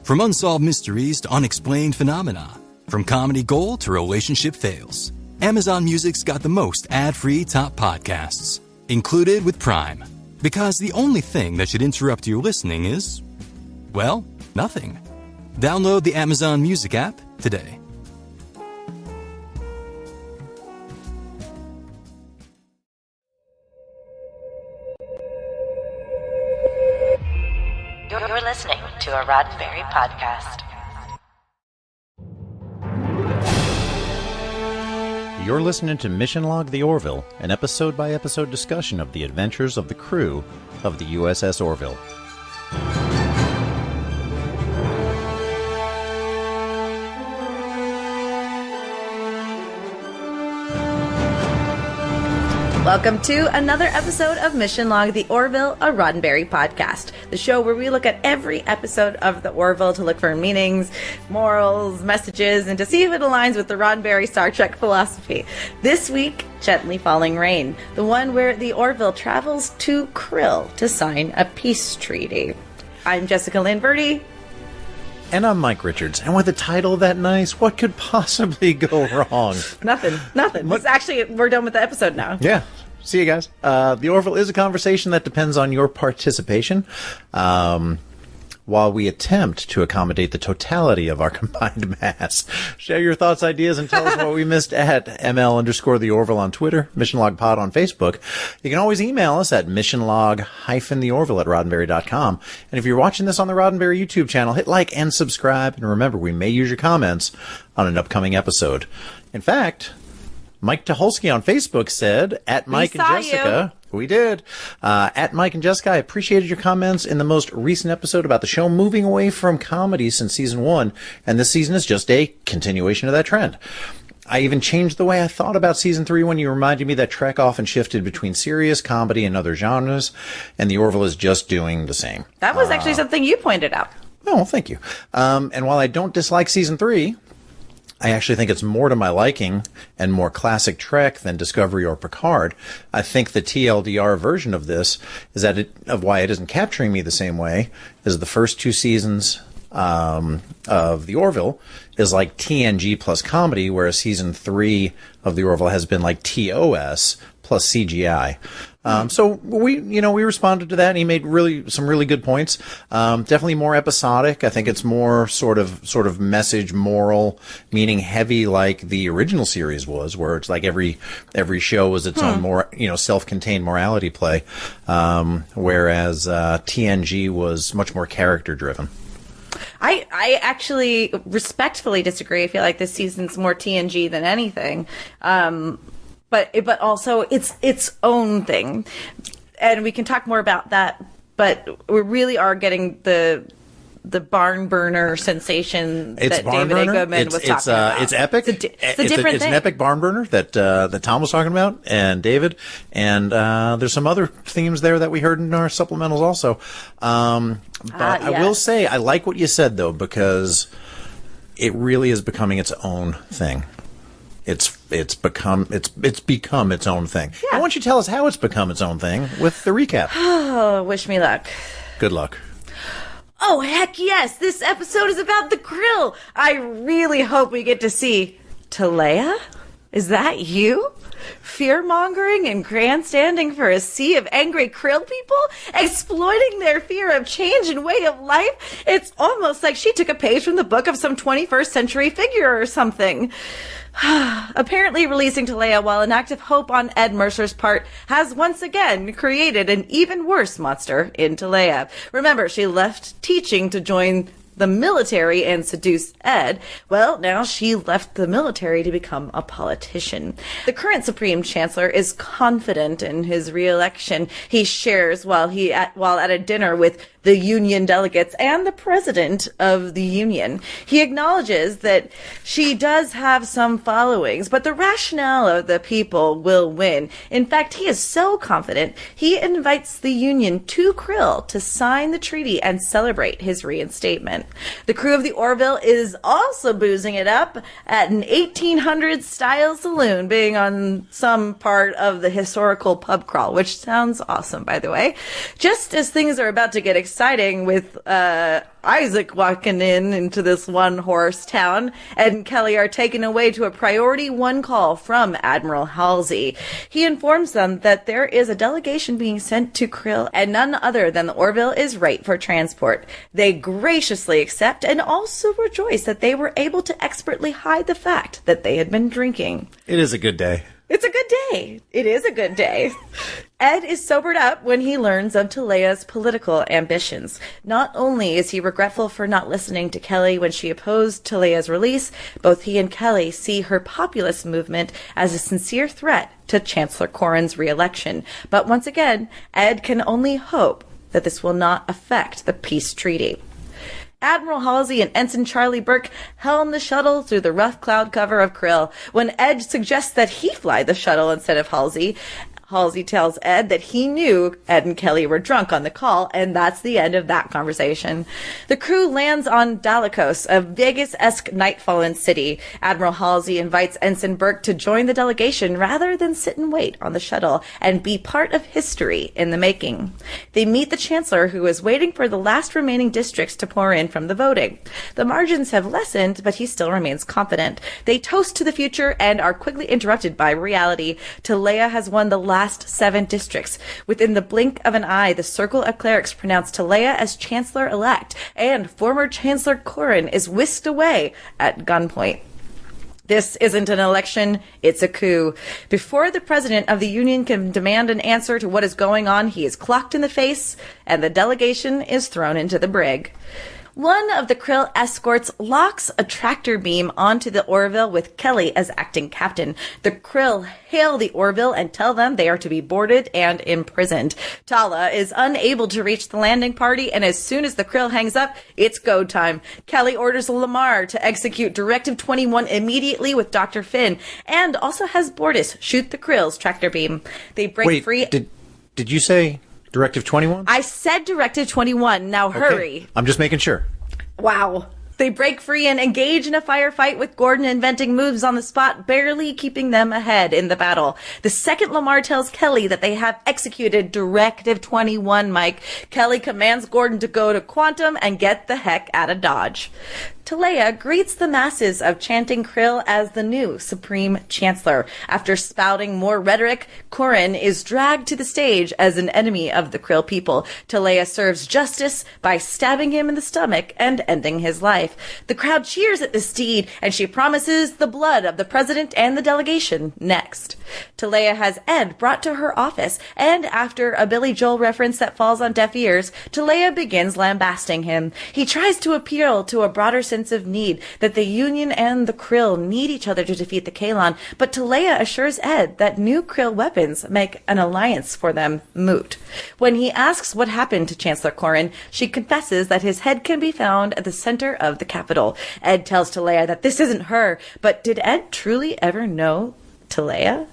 From unsolved mysteries to unexplained phenomena, from comedy gold to relationship fails, Amazon Music's got the most ad-free top podcasts, included with Prime. Because the only thing that should interrupt your listening is, well, nothing. Download the Amazon Music app today. You're listening to a Roddenberry podcast. You're listening to Mission Log the Orville, an episode-by-episode discussion of the adventures of the crew of the USS Orville. Welcome to another episode of Mission Log the Orville, a Roddenberry podcast. The show where we look at every episode of the Orville to look for meanings, morals, messages, and to see if it aligns with the Roddenberry Star Trek philosophy. This week, Gently Falling Rain, the one where the Orville travels to Krill to sign a peace treaty. I'm Jessica Lynn Verdi. And I'm Mike Richards. And with a title that nice, what could possibly go wrong? Nothing. It's actually, we're done with the episode now. Yeah. See you guys. The Orville is a conversation that depends on your participation. While we attempt to accommodate the totality of our combined mass. Share your thoughts, ideas, and tell us what we missed at ML_the Orville on Twitter, MissionLogPod on Facebook. You can always email us at missionlog-theorville@roddenberry.com. And if you're watching this on the Roddenberry YouTube channel, hit like and subscribe. And remember, we may use your comments on an upcoming episode. In fact, Mike Tucholsky on Facebook said, at Mike and Jessica. We did. At Mike and Jessica, I appreciated your comments in the most recent episode about the show moving away from comedy since season 1, and this season is just a continuation of that trend. I even changed the way I thought about season 3 when you reminded me that Trek often shifted between serious, comedy, and other genres, and the Orville is just doing the same. That was actually something you pointed out. Oh, thank you. And while I don't dislike season 3, I actually think it's more to my liking and more classic Trek than Discovery or Picard. I think the TLDR version of this is of why it isn't capturing me the same way as the first 2 seasons of the Orville is like TNG plus comedy, whereas season 3 of the Orville has been like TOS plus CGI. So we responded to that, and he made some really good points. Definitely more episodic. I think it's more sort of message, moral, meaning heavy, like the original series was, where it's like every show was its own more, self-contained morality play. Whereas TNG was much more character driven. I actually respectfully disagree. I feel like this season's more TNG than anything. But also it's its own thing, and we can talk more about that. But we really are getting the barn burner sensation that David Eagleman was talking about. It's epic. It's a different thing. An epic barn burner that Tom was talking about, and David, and there's some other themes there that we heard in our supplementals also. But I will say I like what you said though, because it really is becoming its own thing. It's become its own thing. Yeah. Why don't you tell us how it's become its own thing with the recap? Oh, wish me luck. Good luck. Oh, heck yes! This episode is about the Krill! I really hope we get to see Talea? Is that you? Fear-mongering and grandstanding for a sea of angry Krill people? Exploiting their fear of change and way of life? It's almost like she took a page from the book of some 21st century figure or something. Apparently releasing Talea, while an act of hope on Ed Mercer's part, has once again created an even worse monster in Talea. Remember, she left teaching to join the military and seduce Ed. Well, now she left the military to become a politician. The current Supreme Chancellor is confident in his re-election. He shares while at a dinner with the Union delegates and the president of the Union. He acknowledges that she does have some followings, but the rationale of the people will win. In fact, he is so confident, he invites the Union to Krill to sign the treaty and celebrate his reinstatement. The crew of the Orville is also boozing it up at an 1800s-style saloon, being on some part of the historical pub crawl, which sounds awesome, by the way. Just as things are about to get exciting with Isaac walking into this one-horse town. Ed and Kelly are taken away to a priority 1 call from Admiral Halsey. He informs them that there is a delegation being sent to Krill, and none other than the Orville is right for transport. They graciously accept and also rejoice that they were able to expertly hide the fact that they had been drinking. It is a good day. It's a good day. It is a good day. Ed is sobered up when he learns of Talea's political ambitions. Not only is he regretful for not listening to Kelly when she opposed Talea's release, both he and Kelly see her populist movement as a sincere threat to Chancellor Corrin's re-election. But once again, Ed can only hope that this will not affect the peace treaty. Admiral Halsey and Ensign Charlie Burke helm the shuttle through the rough cloud cover of Krill. When Ed suggests that he fly the shuttle instead of Halsey, Halsey tells Ed that he knew Ed and Kelly were drunk on the call, and that's the end of that conversation. The crew lands on Dalekos, a Vegas-esque nightfallen city. Admiral Halsey invites Ensign Burke to join the delegation rather than sit and wait on the shuttle and be part of history in the making. They meet the Chancellor, who is waiting for the last remaining districts to pour in from the voting. The margins have lessened, but he still remains confident. They toast to the future and are quickly interrupted by reality. Talea has won the last 7 districts. Within the blink of an eye, the Circle of Clerics pronounced Talea as Chancellor-elect, and former Chancellor Corrin is whisked away at gunpoint. This isn't an election, it's a coup. Before the President of the Union can demand an answer to what is going on, he is clocked in the face, and the delegation is thrown into the brig. One of the Krill escorts locks a tractor beam onto the Orville with Kelly as acting captain. The Krill hail the Orville and tell them they are to be boarded and imprisoned. Tala is unable to reach the landing party, and as soon as the Krill hangs up, it's go time. Kelly orders Lamar to execute Directive 21 immediately with Dr. Finn, and also has Bortus shoot the Krill's tractor beam. They break free. Did you say Directive 21? I said Directive 21. Now hurry. Okay. I'm just making sure. Wow. They break free and engage in a firefight with Gordon inventing moves on the spot, barely keeping them ahead in the battle. The second Lamar tells Kelly that they have executed Directive 21, Mike, Kelly commands Gordon to go to Quantum and get the heck out of Dodge. Talea greets the masses of chanting Krill as the new Supreme Chancellor. After spouting more rhetoric, Corrin is dragged to the stage as an enemy of the Krill people. Talea serves justice by stabbing him in the stomach and ending his life. The crowd cheers at this deed, and she promises the blood of the president and the delegation next. Talea has Ed brought to her office, and after a Billy Joel reference that falls on deaf ears, Talea begins lambasting him. He tries to appeal to a broader sense of need, that the Union and the Krill need each other to defeat the Kaylon, but Talea assures Ed that new Krill weapons make an alliance for them moot. When he asks what happened to Chancellor Corrin, she confesses that his head can be found at the center of the Capitol. Ed tells Talea that this isn't her, but did Ed truly ever know Talea?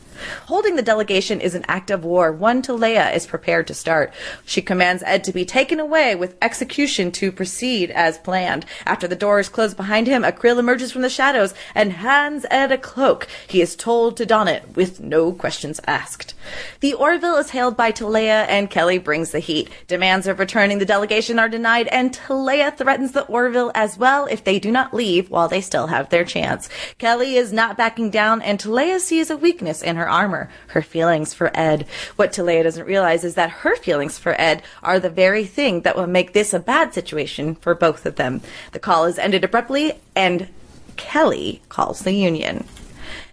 Holding the delegation is an act of war, one Talea is prepared to start. She commands Ed to be taken away with execution to proceed as planned. After the doors close behind him, a Krill emerges from the shadows and hands Ed a cloak. He is told to don it with no questions asked. The Orville is hailed by Talea, and Kelly brings the heat. Demands of returning the delegation are denied, and Talea threatens the Orville as well if they do not leave while they still have their chance. Kelly is not backing down, and Talea sees a weakness in her armor, her feelings for Ed. What Talea doesn't realize is that her feelings for Ed are the very thing that will make this a bad situation for both of them. The call is ended abruptly, and Kelly calls the Union.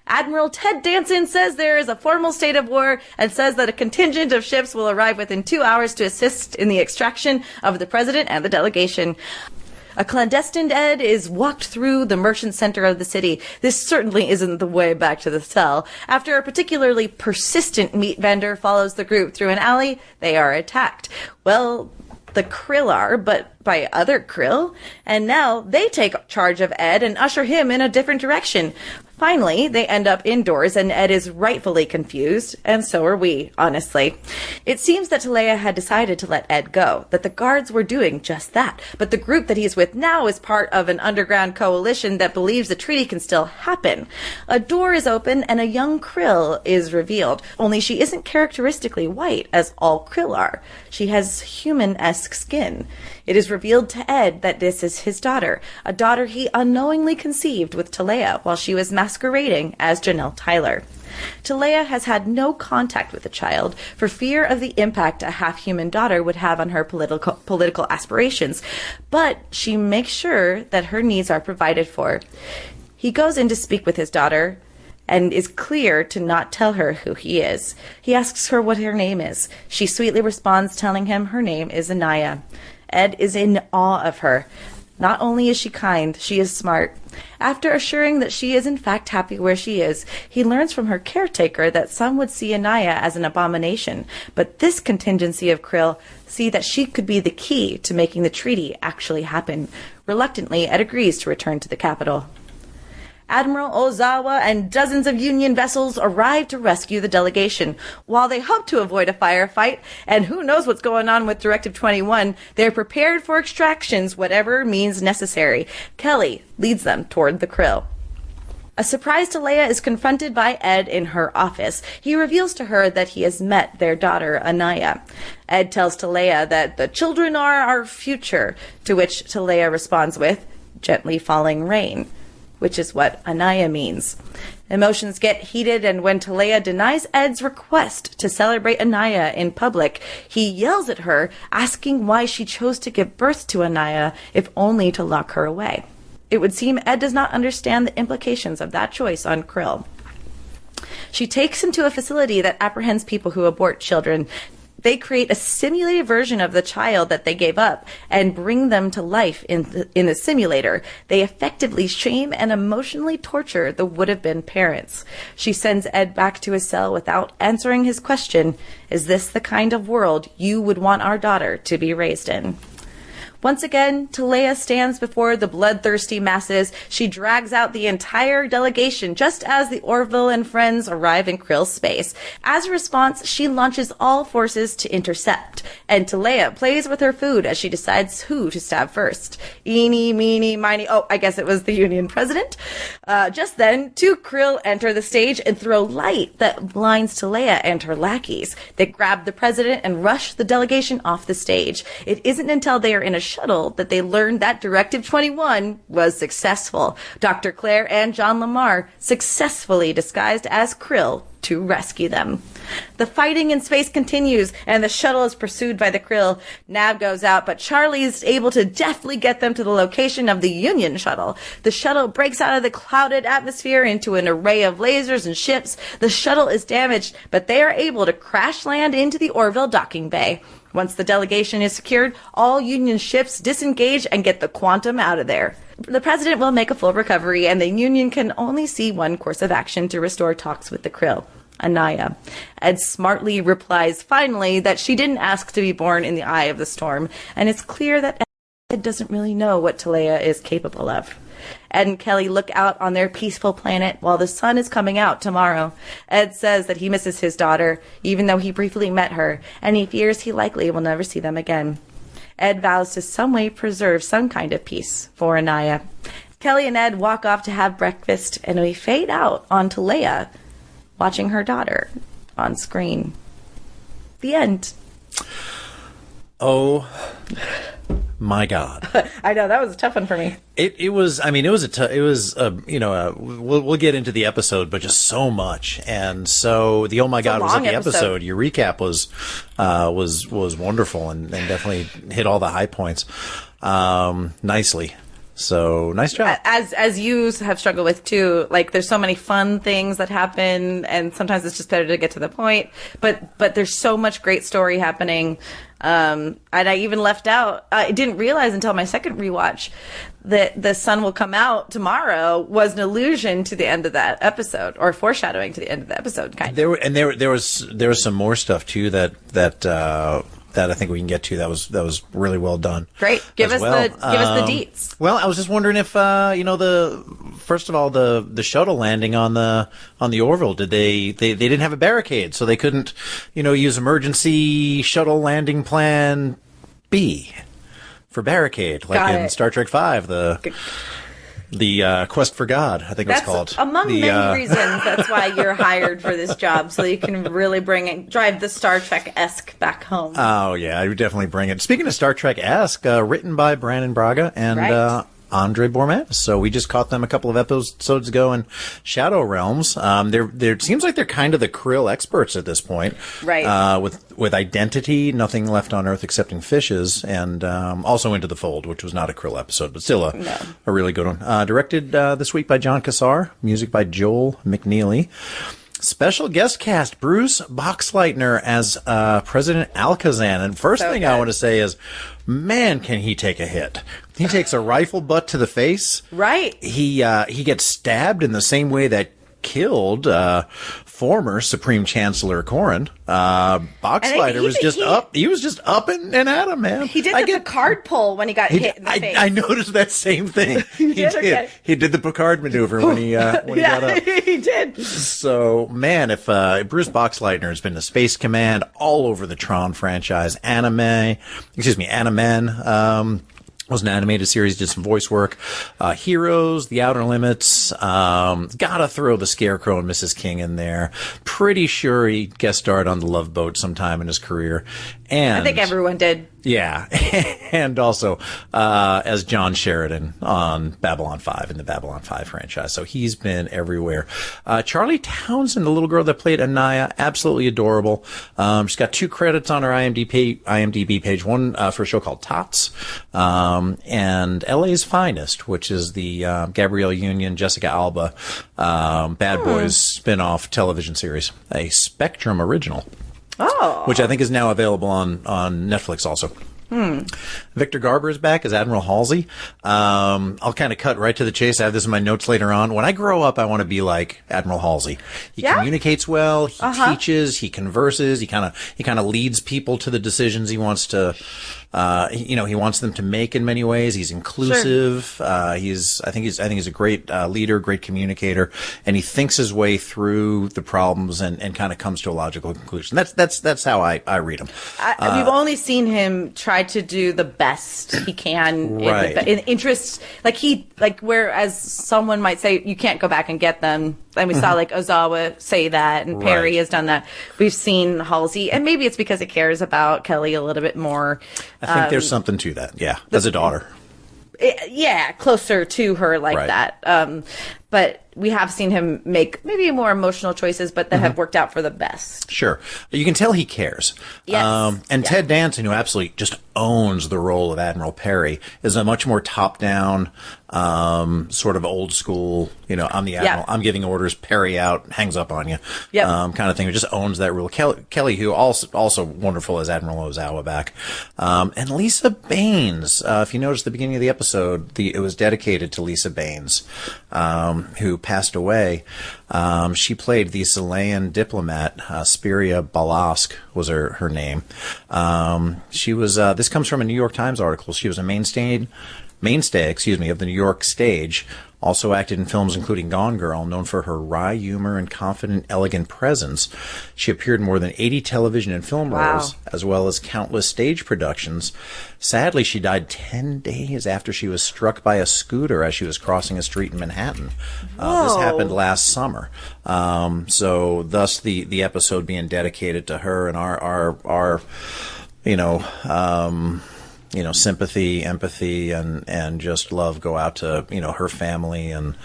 Admiral Ted Danson says there is a formal state of war and says that a contingent of ships will arrive within 2 hours to assist in the extraction of the president and the delegation. A clandestine Ed is walked through the merchant center of the city. This certainly isn't the way back to the cell. After a particularly persistent meat vendor follows the group through an alley, they are attacked. Well, the Krill are, but by other Krill, and now they take charge of Ed and usher him in a different direction. Finally, they end up indoors, and Ed is rightfully confused, and so are we, honestly. It seems that Talea had decided to let Ed go, that the guards were doing just that, but the group that he's with now is part of an underground coalition that believes the treaty can still happen. A door is open, and a young Krill is revealed, only she isn't characteristically white, as all Krill are. She has human-esque skin. It is revealed to Ed that this is his daughter, a daughter he unknowingly conceived with Talia while she was masquerading as Janelle Tyler. Talia has had no contact with the child for fear of the impact a half-human daughter would have on her political aspirations, but she makes sure that her needs are provided for. He goes in to speak with his daughter and is clear to not tell her who he is. He asks her what her name is. She sweetly responds, telling him her name is Anaya. Ed is in awe of her. Not only is she kind, she is smart. After assuring that she is in fact happy where she is, he learns from her caretaker that some would see Anaya as an abomination, but this contingency of Krill see that she could be the key to making the treaty actually happen. Reluctantly, Ed agrees to return to the capital. Admiral Ozawa and dozens of Union vessels arrive to rescue the delegation. While they hope to avoid a firefight, and who knows what's going on with Directive 21, they're prepared for extractions, whatever means necessary. Kelly leads them toward the Krill. A surprise Talia is confronted by Ed in her office. He reveals to her that he has met their daughter, Anaya. Ed tells Talia that the children are our future, to which Talia responds with, gently falling rain, which is what Anaya means. Emotions get heated, and when Talia denies Ed's request to celebrate Anaya in public, he yells at her, asking why she chose to give birth to Anaya, if only to lock her away. It would seem Ed does not understand the implications of that choice on Krill. She takes him to a facility that apprehends people who abort children. They create a simulated version of the child that they gave up and bring them to life in the simulator. They effectively shame and emotionally torture the would-have-been parents. She sends Ed back to his cell without answering his question, is this the kind of world you would want our daughter to be raised in? Once again, Talia stands before the bloodthirsty masses. She drags out the entire delegation just as the Orville and friends arrive in Krill's space. As a response, she launches all forces to intercept, and Talia plays with her food as she decides who to stab first. Eeny, meeny, miny. Oh, I guess it was the Union president. Just then, two Krill enter the stage and throw light that blinds Talia and her lackeys. They grab the president and rush the delegation off the stage. It isn't until they are in a shuttle that they learned that Directive 21 was successful. Dr. Claire and John Lamar successfully disguised as Krill to rescue them. The fighting in space continues, and the shuttle is pursued by the Krill. Nav goes out, but Charlie is able to deftly get them to the location of the Union shuttle. The shuttle breaks out of the clouded atmosphere into an array of lasers and ships. The shuttle is damaged, but they are able to crash land into the Orville docking bay. Once the delegation is secured, all Union ships disengage and get the Quantum out of there. The president will make a full recovery, and the Union can only see one course of action to restore talks with the Krill, Anaya. Ed smartly replies finally that she didn't ask to be born in the eye of the storm, and it's clear that Ed doesn't really know what Talia is capable of. Ed and Kelly look out on their peaceful planet while the sun is coming out tomorrow. Ed says that he misses his daughter, even though he briefly met her, and he fears he likely will never see them again. Ed vows to some way preserve some kind of peace for Anaya. Kelly and Ed walk off to have breakfast, and we fade out onto Leia watching her daughter on screen. The end. Oh my God. I know, that was a tough one for me. It was, I mean, we'll get into the episode, but just so much. And so the, oh my God, was at the episode. Your recap was wonderful and definitely hit all the high points, nicely. So nice job. As you have struggled with too, like there's so many fun things that happen, and sometimes it's just better to get to the point. But there's so much great story happening. And I even left out, I didn't realize until my second rewatch that the sun will come out tomorrow was an allusion to the end of that episode, or foreshadowing to the end of the episode, kind of. There was some more stuff too that I think we can get to. That was really well done. Great. Give us the deets. Well, I was just wondering if first of all the shuttle landing on the Orville, they didn't have a barricade, so they couldn't use emergency shuttle landing plan B for barricade, like in Star Trek V. The Quest for God, I think it's called. Among many reasons, that's why you're hired for this job, so you can really drive the Star Trek-esque back home. Oh, yeah, I would definitely bring it. Speaking of Star Trek-esque, written by Brandon Braga and Andre Bormanis. So we just caught them a couple of episodes ago in Shadow Realms. It seems like they're kind of the Krill experts at this point. Right. With Identity, Nothing Left on Earth Excepting Fishes, and also Into the Fold, which was not a Krill episode, but still a really good one. Directed this week by John Cassar, music by Joel McNeely. Special guest cast, Bruce Boxleitner as President Alcazan. And first thing I want to say is, man, can he take a hit. He takes a rifle butt to the face. Right. He gets stabbed in the same way that killed former Supreme Chancellor Corrin. Boxleitner was just up. He was just up and at him, man. He did the Picard pull when he got hit in the face. I noticed that same thing. He did. Okay. He did the Picard maneuver when he got up. He did. So, man, if Bruce Boxleitner has been to Space Command, all over the Tron franchise, Animen, was an animated series, did some voice work. Heroes, The Outer Limits, gotta throw the Scarecrow and Mrs. King in there. Pretty sure he guest starred on The Love Boat sometime in his career. And I think everyone did. Yeah. And also, as John Sheridan on Babylon 5 in the Babylon 5 franchise. So he's been everywhere. Charlie Townsend, the little girl that played Anaya, absolutely adorable. She's got 2 credits on her IMDb page. One, for a show called Tots. And LA's Finest, which is the, Gabrielle Union, Jessica Alba, Bad Boys spin-off television series. A Spectrum original. Oh. Which I think is now available on Netflix also. Victor Garber is back as Admiral Halsey. I'll kind of cut right to the chase. I have this in my notes later on. When I grow up, I want to be like Admiral Halsey. He communicates well. He teaches. He converses. He kind of leads people to the decisions he wants to. He wants them to make in many ways. He's inclusive. Sure. I think he's a great leader, great communicator, and he thinks his way through the problems and kind of comes to a logical conclusion. That's how I read him. We've only seen him try to do the best he can in interests, whereas someone might say you can't go back and get them. And we saw Ozawa say that, and Perry has done that. We've seen Halsey, and maybe it's because he cares about Kelly a little bit more. I think there's something to that. Yeah, as a daughter. Closer to her that. But we have seen him make maybe more emotional choices, but that have worked out for the best. Sure. You can tell he cares. Yes. Ted Danson, who absolutely just owns the role of Admiral Perry, is a much more top-down, sort of old school, I'm the Admiral, I'm giving orders, Perry out, hangs up on you, kind of thing. Who just owns that role. Kelly, who also wonderful as Admiral Ozawa back. And Lisa Baines, if you notice the beginning of the episode, it was dedicated to Lisa Baines, who passed away. She played the Chilean diplomat, Spiria Balask was her name. She was, this comes from a New York Times article. She was a mainstay, of the New York stage. Also acted in films including Gone Girl, known for her wry humor and confident, elegant presence. She appeared in more than 80 television and film roles, as well as countless stage productions. Sadly, she died 10 days after she was struck by a scooter as she was crossing a street in Manhattan. This happened last summer. So thus the episode being dedicated to her and our sympathy, empathy, and just love go out to, her family and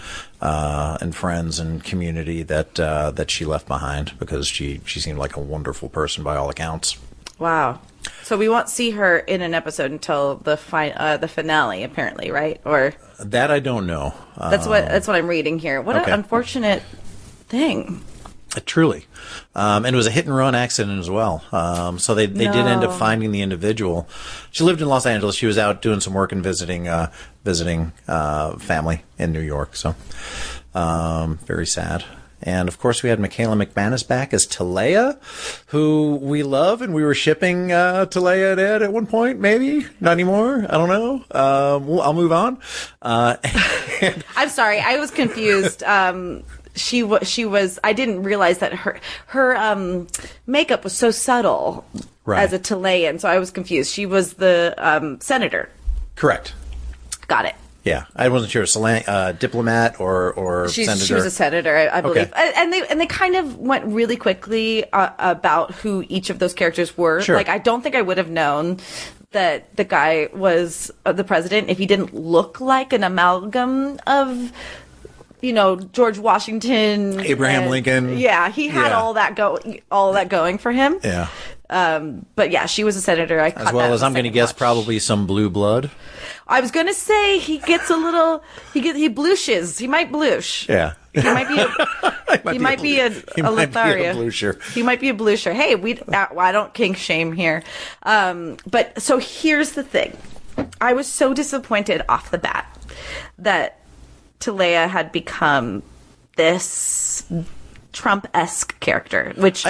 friends and community that she left behind, because she seemed like a wonderful person by all accounts. Wow. So we won't see her in an episode until the finale, apparently, right? Or that I don't know. That's what I'm reading here. What an unfortunate thing. Truly. And it was a hit and run accident as well. So they did end up finding the individual. She lived in Los Angeles. She was out doing some work and visiting family in New York. So, very sad. And of course we had Michaela McManus back as Talea, who we love, and we were shipping, Talea and Ed at one point, maybe? Not anymore? I don't know. I'll move on. I'm sorry. I was confused. She was. I didn't realize that her makeup was so subtle as a Chilean, so I was confused. She was the senator. Correct. Got it. Yeah, I wasn't sure. Diplomat or senator. She was a senator, I believe. Okay. And they kind of went really quickly about who each of those characters were. Sure. Like, I don't think I would have known that the guy was the president if he didn't look like an amalgam of, George Washington, Abraham Lincoln. Yeah, he had all that going for him. Yeah. But yeah, she was a senator. As well as I'm going to guess probably some blue blood. I was going to say he gets a little. He blushes. He might blush. Yeah. He might be. He might be a Lothario. He might be a blusher. Hey, I don't kink shame here. But so here's the thing. I was so disappointed off the bat that Talea had become this Trump-esque character, which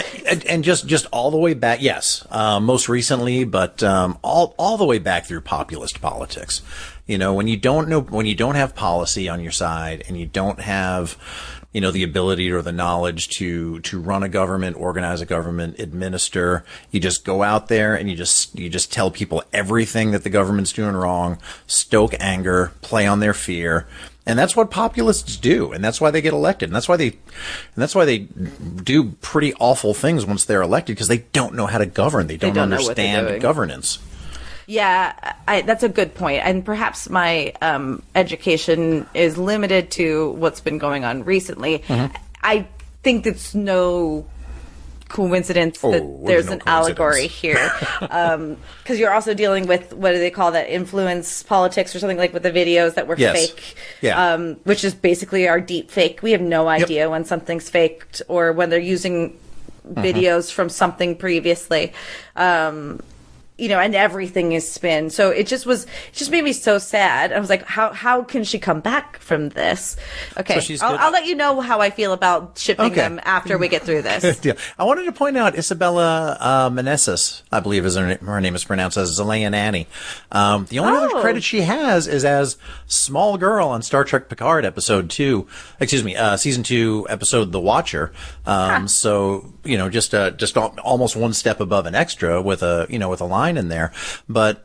and just all the way back, yes, most recently, but all the way back through populist politics. When you don't have policy on your side, and you don't have the ability or the knowledge to run a government, organize a government, administer, you just go out there and you just tell people everything that the government's doing wrong, stoke anger, play on their fear. And that's what populists do, and that's why they get elected, and that's why they do pretty awful things once they're elected, because they don't know how to govern. They don't understand governance. Yeah, that's a good point. And perhaps my education is limited to what's been going on recently. Mm-hmm. I think it's no coincidence that there's an allegory here, because you're also dealing with, what do they call that, influence politics or something, like with the videos that were fake, which is basically our deep fake. We have no idea when something's faked or when they're using videos from something previously. And everything is spin. So it just made me so sad. I was like, how can she come back from this? Okay, so I'll let you know how I feel about shipping them after we get through this. Yeah. I wanted to point out Isabella Meneses, I believe is her name is pronounced as Zelayan Annie. The only other credit she has is as small girl on Star Trek Picard season 2 episode The Watcher. So, just almost one step above an extra with a line in there, but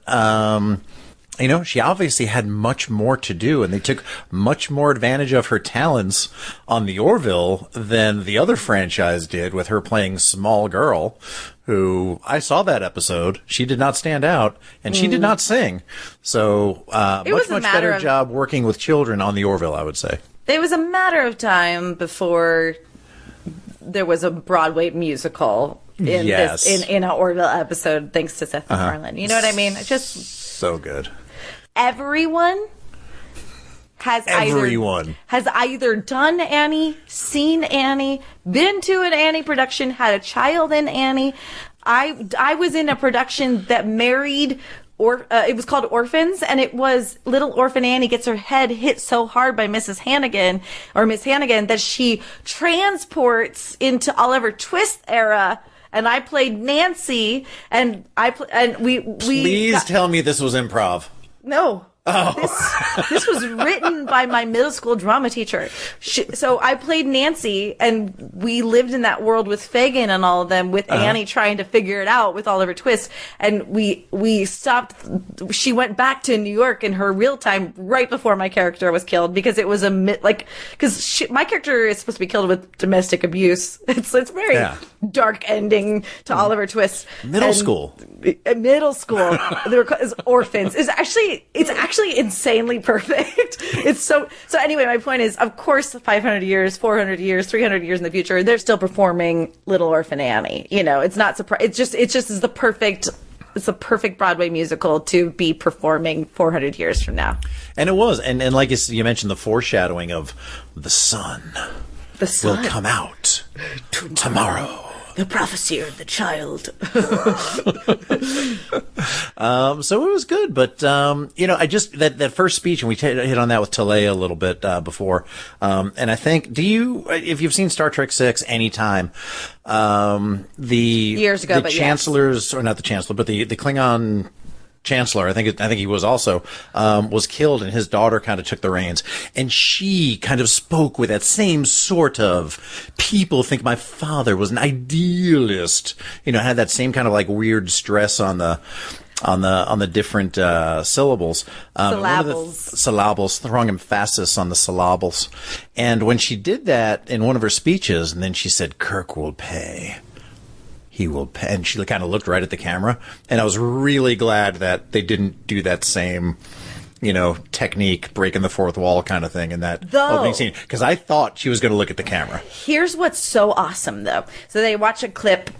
she obviously had much more to do, and they took much more advantage of her talents on the Orville than the other franchise did, with her playing small girl, who I saw that episode. She did not stand out, and she did not sing. So much better job working with children on the Orville, I would say. It was a matter of time before there was a Broadway musical in an Orville episode, thanks to Seth MacFarlane. You know what I mean? Just so good. Everyone has either done Annie, seen Annie, been to an Annie production, had a child in Annie. I was in a production that married. It was called Orphans, and it was little orphan Annie gets her head hit so hard by Miss Hannigan that she transports into Oliver Twist era. And I played Nancy, and we. Please tell me this was improv. No. Oh. This was written by my middle school drama teacher. So I played Nancy, and we lived in that world with Fagin and all of them, with Annie trying to figure it out with Oliver Twist. And we stopped. She went back to New York in her real time right before my character was killed, because it was my character is supposed to be killed with domestic abuse. It's very dark ending to Oliver Twist. Middle school. They're orphans. It's actually insanely perfect. It's so anyway, my point is, of course, 500 years, 400 years, 300 years in the future, they're still performing Little Orphan Annie. It's not it's just is the perfect. It's a perfect Broadway musical to be performing 400 years from now. And it was, and like you mentioned, the foreshadowing of the sun will come out tomorrow. The prophecy of the child. So it was good, but I just that first speech, and we hit on that with Talea a little bit before, and I think, if you've seen Star Trek VI anytime, years ago, the chancellors, or not the chancellor, but the Klingon chancellor, I think he was also, was killed, and his daughter kind of took the reins, and she kind of spoke with that same sort of, people think my father was an idealist, had that same kind of like weird stress on the on the different syllables. Syllables, the wrong emphasis on the syllables. And when she did that in one of her speeches, and then she said, Kirk will pay. He will pay. And she kind of looked right at the camera. And I was really glad that they didn't do that same, technique, breaking the fourth wall kind of thing in that opening scene. Because I thought she was going to look at the camera. Here's what's so awesome, though. So they watch a clip,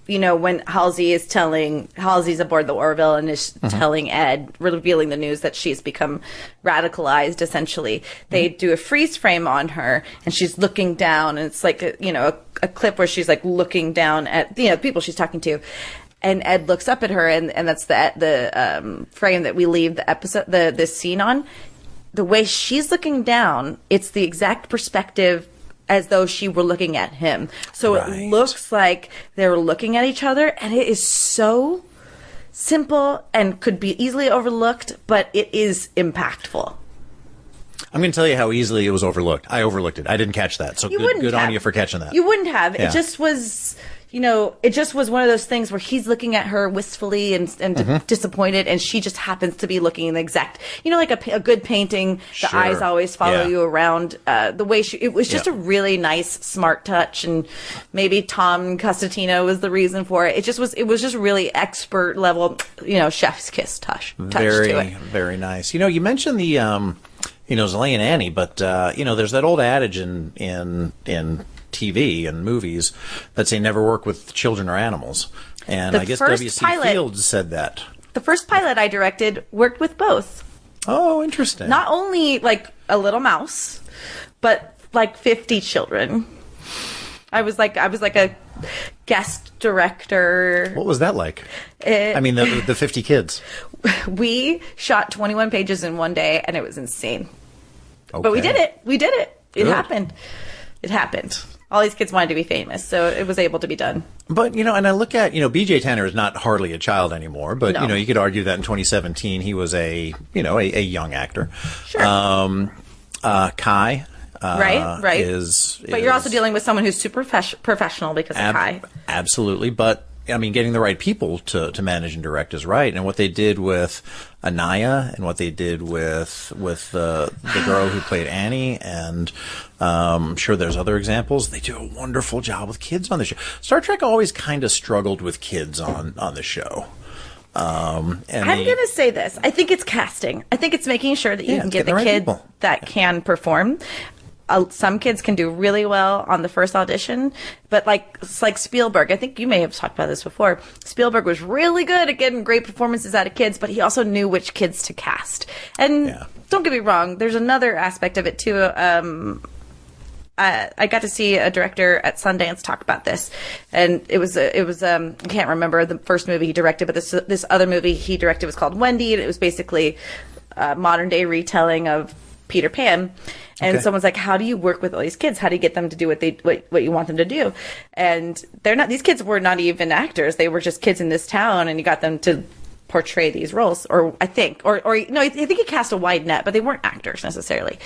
when Halsey's aboard the Orville and is telling Ed, revealing the news that she's become radicalized, essentially. They do a freeze frame on her, and she's looking down, and it's like, a clip where she's, like, looking down at, people she's talking to. And Ed looks up at her, and that's the frame that we leave the episode, this scene on. The way she's looking down, it's the exact perspective as though she were looking at him. So It looks like they're looking at each other, and it is so simple and could be easily overlooked, but it is impactful. I'm going to tell you how easily it was overlooked. I overlooked it. I didn't catch that. So good on you for catching that. You wouldn't have. Yeah. It just was... it just was one of those things where he's looking at her wistfully and disappointed, and she just happens to be looking in the exact, like a good painting, the eyes always follow you around. The way it was just a really nice, smart touch, and maybe Tom Costantino was the reason for it. It was just really expert level, chef's kiss touch to it. Very nice. You mentioned the, Zilay and Annie, but, there's that old adage in TV and movies that say never work with children or animals. And I guess W.C. Fields said that. The first pilot I directed worked with both. Oh, interesting. Not only like a little mouse, but like 50 children. I was like a guest director. What was that like? The 50 kids. We shot 21 pages in one day, and it was insane. Okay. But we did it. It Good. happened. It happened. All these kids wanted to be famous, so it was able to be done. But, and I look at, B.J. Tanner is not hardly a child anymore, but, No. You could argue that in 2017 he was a young actor. Sure. Kai. Right. But you're also dealing with someone who's super professional because of Kai. Absolutely. But, getting the right people to manage and direct is right. And what they did with Anaya and what they did with the girl who played Annie, and I'm sure there's other examples. They do a wonderful job with kids on the show. Star Trek always kind of struggled with kids on the show. I'm going to say this. I think it's casting. I think it's making sure that you can get the right kid people. that can perform. Some kids can do really well on the first audition, but it's like Spielberg. I think you may have talked about this before. Spielberg was really good at getting great performances out of kids, but he also knew which kids to cast. And don't get me wrong, there's another aspect of it too. I got to see a director at Sundance talk about this, and it was I can't remember the first movie he directed, but this other movie he directed was called Wendy, and it was basically a modern day retelling of Peter Pan. And someone's like, how do you work with all these kids? How do you get them to do what you want them to do? And these kids were not even actors. They were just kids in this town, and you got them to portray these roles, I think he cast a wide net, but they weren't actors necessarily.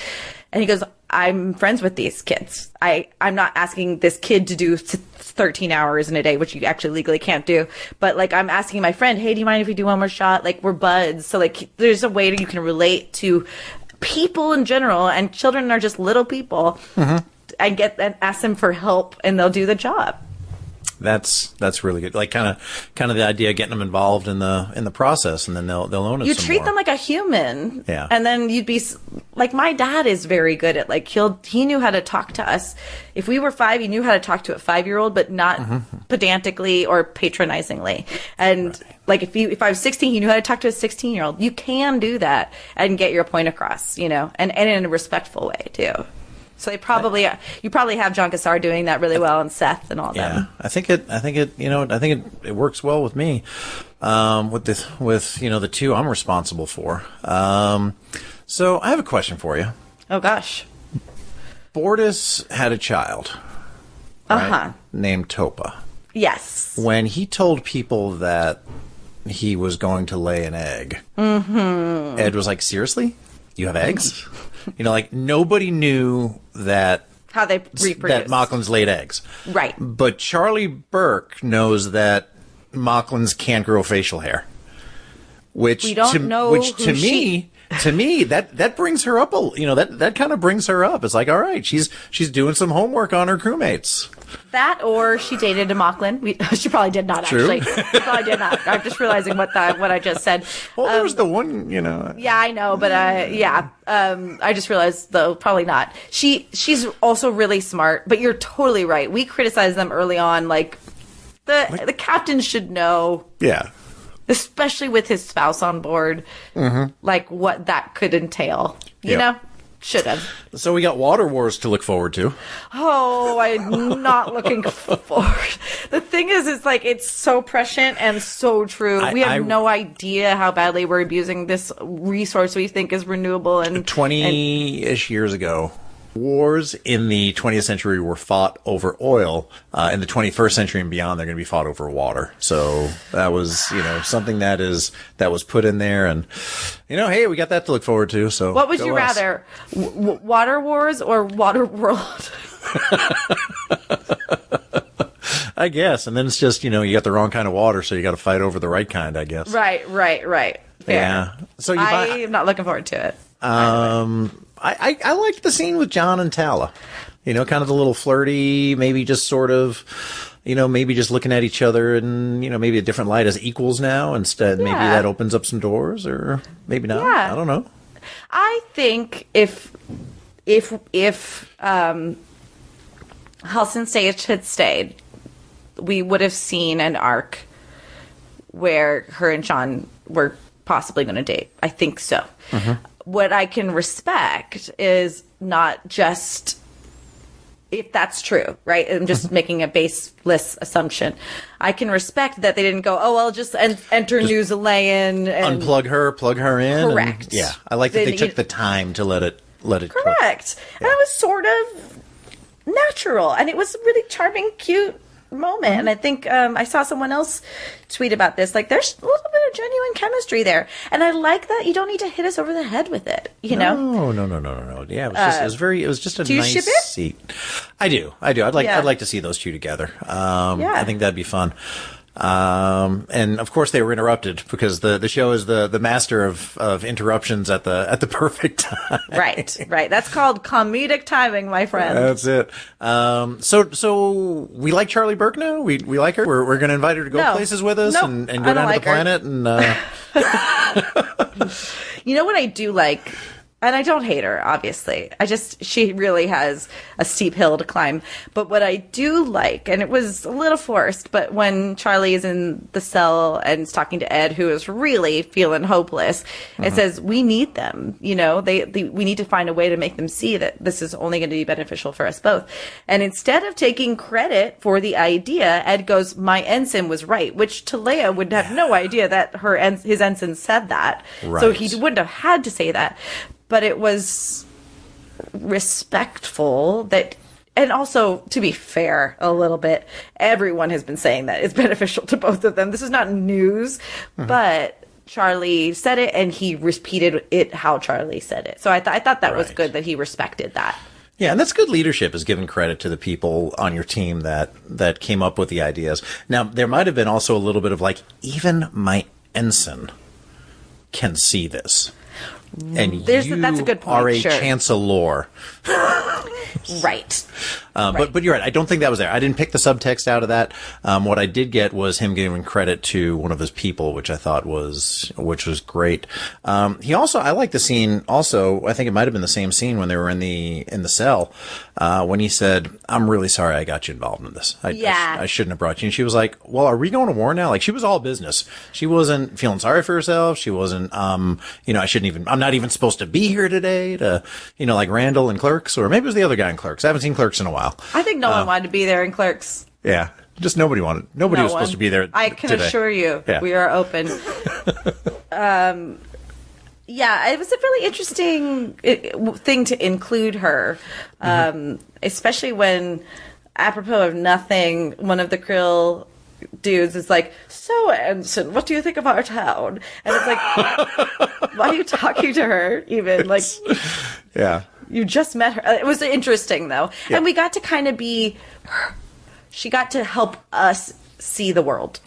And he goes, I'm friends with these kids. I'm not asking this kid to do 13 hours in a day, which you actually legally can't do. But I'm asking my friend, hey, do you mind if we do one more shot? We're buds. So there's a way that you can relate to people in general, and children are just little people, and ask them for help, and they'll do the job. That's really good. Kind of the idea of getting them involved in the process, and then they'll own it. You some treat more. them like a human, Yeah. And then you'd be like, my dad is very good at he knew how to talk to us. If we were 5, he knew how to talk to a 5-year-old, but not pedantically or patronizingly. And if I was 16, he knew how to talk to a 16-year-old. You can do that and get your point across, and in a respectful way too. So you probably have John Cassar doing that really well, and Seth and all them. I think it works well with me, with the two I'm responsible for. So I have a question for you. Oh gosh. Bortus had a child, right, named Topa. Yes. When he told people that he was going to lay an egg, Ed was like, seriously? You have eggs? Nobody knew that how they reproduce. That Mocklins laid eggs. Right. But Charlie Burke knows that Mocklins can't grow facial hair. which we don't know which who to me that brings her up that kind of brings her up. It's like, all right, she's doing some homework on her crewmates. That, or she dated a Mocklin. She probably did not, True. actually. She probably did not. I'm just realizing what I just said. Well, there was the one, Yeah, I know, but I just realized, though, probably not. She's also really smart, but you're totally right. We criticized them early on, like the captain should know. Yeah. Especially with his spouse on board, like what that could entail. You know? Should have. So we got Water Wars to look forward to. Oh, I'm not looking forward. The thing is, it's like, it's so prescient and so true. We have no idea how badly we're abusing this resource we think is renewable. And 20-ish years ago, wars in the 20th century were fought over oil. In the 21st century and beyond, they're going to be fought over water. So that was, something that was put in there, and hey, we got that to look forward to. So what would you rather, Water Wars or Water World? I guess, and then it's just you got the wrong kind of water, so you got to fight over the right kind, I guess. Right. Fair. Yeah. So I'm not looking forward to it. I liked the scene with John and Tala. Kind of the little flirty, maybe just sort of, maybe just looking at each other and, maybe a different light as equals now. Instead, maybe that opens up some doors, or maybe not. Yeah. I don't know. I think if Halcyon Stage had stayed, we would have seen an arc where her and Sean were possibly going to date. I think so. What I can respect is not just if that's true, right? I'm just making a baseless assumption. I can respect that they didn't go, oh, well, just enter New Zealand and unplug her, plug her in. Correct. And, I like that they took the time to let it. Correct. And it was sort of natural, and it was a really charming, cute moment. And I think I saw someone else tweet about this, like there's a little bit of genuine chemistry there, and I like that you don't need to hit us over the head with it, know. No. Yeah, it was just a do you nice ship it? seat. I do. I'd like to see those two together. I think that'd be fun. And of course they were interrupted because the show is the master of interruptions at the perfect time. Right. That's called comedic timing, my friend. That's it. So we like Charlie Burke now. We like her. We're going to invite her to go places with us and go down to the planet. And you know what I do like. And I don't hate her, obviously. She really has a steep hill to climb. But what I do like, and it was a little forced, but when Charlie is in the cell and is talking to Ed, who is really feeling hopeless, it says, we need them. We need to find a way to make them see that this is only going to be beneficial for us both. And instead of taking credit for the idea, Ed goes, my ensign was right, which Leia would have no idea that his ensign said that. Right. So he wouldn't have had to say that. But it was respectful that, and also, to be fair a little bit, everyone has been saying that it's beneficial to both of them. This is not news, but Charlie said it, and he repeated it how Charlie said it. So I thought that was good that he respected that. Yeah, and that's good leadership, is giving credit to the people on your team that came up with the ideas. Now, there might have been also a little bit of like, even my ensign can see this. And that's a good point. Are a chancellor. Right. But you're right. I don't think that was there. I didn't pick the subtext out of that. What I did get was him giving credit to one of his people, which I thought was great. He also, I like the scene also, I think it might have been the same scene when they were in the cell, when he said, I'm really sorry I got you involved in this. I shouldn't have brought you. And she was like, well, are we going to war now? Like, she was all business. She wasn't feeling sorry for herself. She wasn't, I'm not even supposed to be here today to, like Randall and Clerks, or maybe it was the other guy in Clerks. I haven't seen Clerks in a while. I think no one wanted to be there in Clerks. Yeah. Just nobody wanted. Nobody was supposed to be there. I can assure you, we are open. Yeah, it was a really interesting thing to include her, especially when, apropos of nothing, one of the Krill dudes is like, so Ensign, what do you think of our town? And it's like, why are you talking to her even? Like, yeah. You just met her. It was interesting, though. Yeah. And we got to kind of she got to help us see the world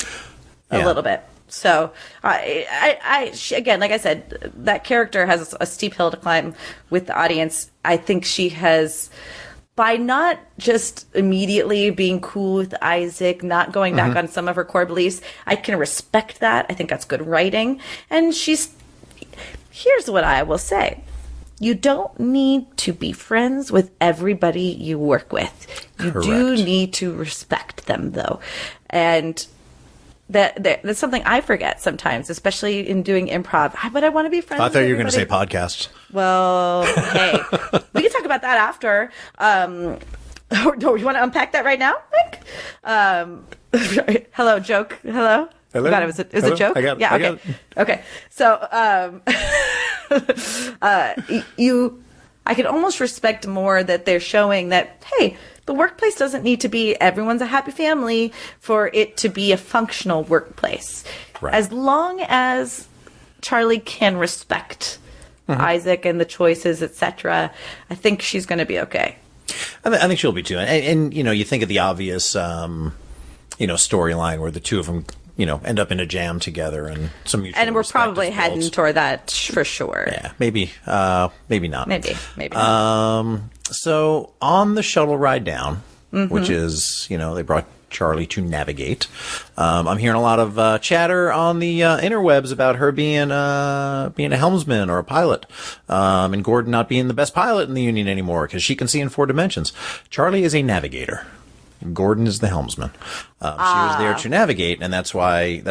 a little bit. So, again, like I said, that character has a steep hill to climb with the audience. I think she has, by not just immediately being cool with Isaac, not going back on some of her core beliefs, I can respect that. I think that's good writing. And here's what I will say. You don't need to be friends with everybody you work with. You do need to respect them, though. And that's something I forget sometimes, especially in doing improv. But I want to be friends with everybody. I thought you were going to say podcasts. Well, hey, we can talk about that after. Do you want to unpack that right now, Mike? Hello, joke. Hello? Hello? You got it. It was a joke? I got it. Yeah, okay. Okay. So, I can almost respect more that they're showing that, hey, the workplace doesn't need to be everyone's a happy family for it to be a functional workplace. Right. As long as Charlie can respect Isaac and the choices, etc., I think she's going to be okay. I think she'll be too. And you think of the obvious, storyline where the two of them, end up in a jam together and some mutual and we're respect probably heading toward that for sure. Yeah, maybe not. Maybe not. So on the shuttle ride down, which is, they brought Charlie to navigate. I'm hearing a lot of chatter on the interwebs about her being a helmsman or a pilot, and Gordon not being the best pilot in the Union anymore because she can see in 4 dimensions. Charlie is a navigator. Gordon is the helmsman. She was there to navigate, and that's why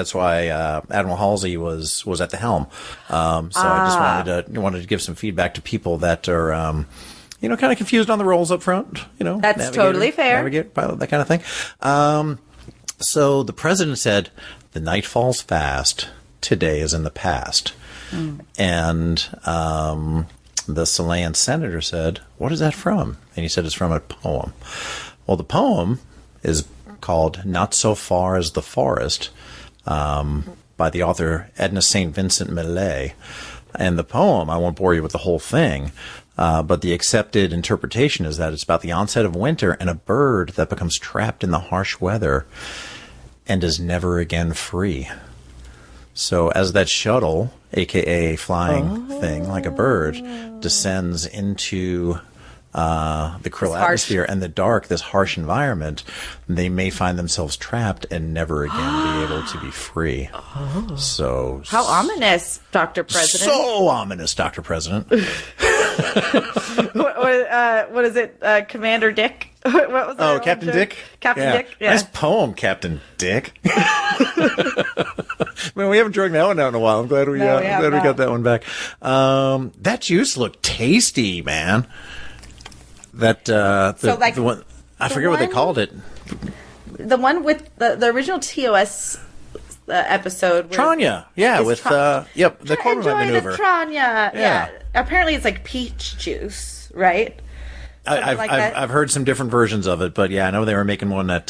Admiral Halsey was at the helm. I just wanted to give some feedback to people that are kind of confused on the roles up front. That's totally fair. Navigator, pilot, that kind of thing. So the president said, "The night falls fast. Today is in the past." And the Chilean senator said, "What is that from?" And he said, "It's from a poem." Well, the poem is called "Not So Far as the Forest" by the author Edna St. Vincent Millay. And the poem, I won't bore you with the whole thing, but the accepted interpretation is that it's about the onset of winter and a bird that becomes trapped in the harsh weather and is never again free. So as that shuttle, a.k.a. flying thing like a bird, descends into the Krill atmosphere and the dark, this harsh environment, they may find themselves trapped and never again be able to be free. So how ominous, Dr. President. So ominous, Dr. President. What is it? Commander Dick? What was that? Oh, Captain Dick? Captain Dick? Yeah. Nice poem, Captain Dick. Man, we haven't drunk that one out in a while. I'm glad we got that one back. That juice looked tasty, man. The one, I forget what they called it. The one with the original TOS episode. Tranya, the Corman maneuver. The Tranya, yeah. Apparently it's like peach juice, right? I've heard some different versions of it, but yeah, I know they were making one at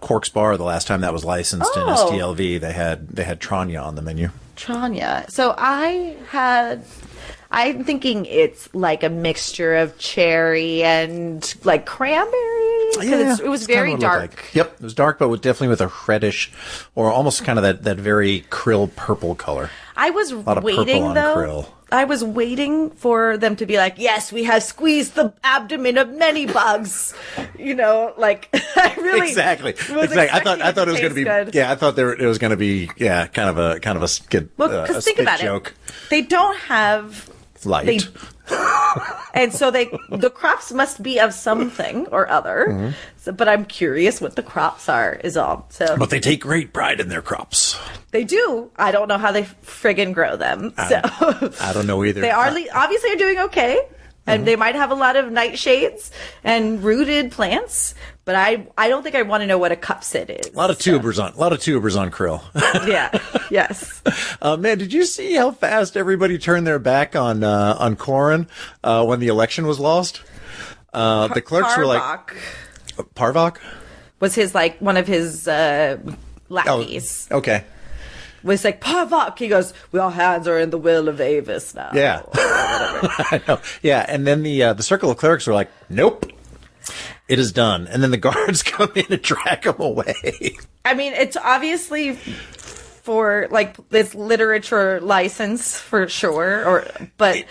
Cork's Bar the last time that was licensed in STLV. They had Tranya on the menu. Tranya. So I'm thinking it's like a mixture of cherry and like cranberries. Yeah, it was very dark. Like. Yep, it was dark, but definitely with a reddish or almost kind of that very krill purple color. I was waiting though. Krill. I was waiting for them to be like, yes, we have squeezed the abdomen of many bugs. I really exactly. I thought it was going to be good. Yeah, I thought it was going to be kind of a good because think about joke. They don't have light. And so the crops must be of something or other. So, but I'm curious what the crops are is all. So, but they take great pride in their crops. They do. I don't know how they friggin' grow them. I don't know either. They obviously are doing okay. And they might have a lot of nightshades and rooted plants, but I don't think I want to know what a cupsid is. A lot of tubers on krill. Yeah. Yes. Man, did you see how fast everybody turned their back on Corin when the election was lost? The clerks were like, Parvok was one of his lackeys. Oh, okay. Was like, Parvok. He goes, "We all hands are in the will of Avis now." Yeah. I know. Yeah, and then the circle of clerics were like, "Nope, it is done." And then the guards come in and drag them away. I mean, it's obviously for like this literature license for sure, but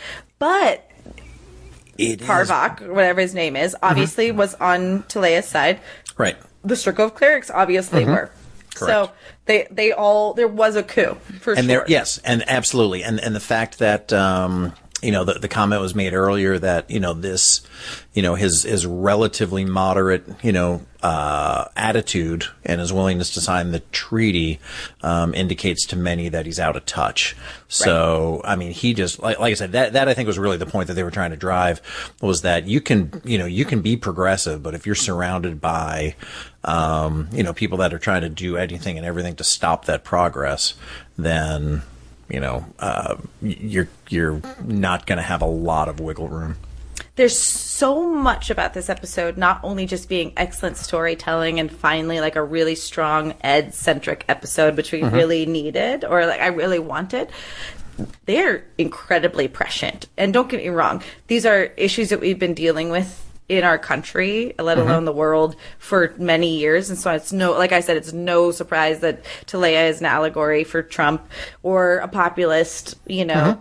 it Parvok, or whatever his name is, obviously was on Taleia's side. Right. The Circle of Clerics obviously were. Correct. So they all, there was a coup for sure. Yes, and absolutely, and the fact that the comment was made earlier that this, his relatively moderate attitude and his willingness to sign the treaty indicates to many that he's out of touch. So I mean, he just like I said, that I think was really the point that they were trying to drive, was that you can be progressive, but if you're surrounded by people that are trying to do anything and everything to stop that progress, then you're not going to have a lot of wiggle room. There's so much about this episode, not only just being excellent storytelling and finally like a really strong Ed-centric episode, which we really needed, or like I really wanted. They're incredibly prescient. And don't get me wrong, these are issues that we've been dealing with in our country, let alone the world, for many years. And so it's like I said, it's no surprise that Taleia is an allegory for Trump or a populist,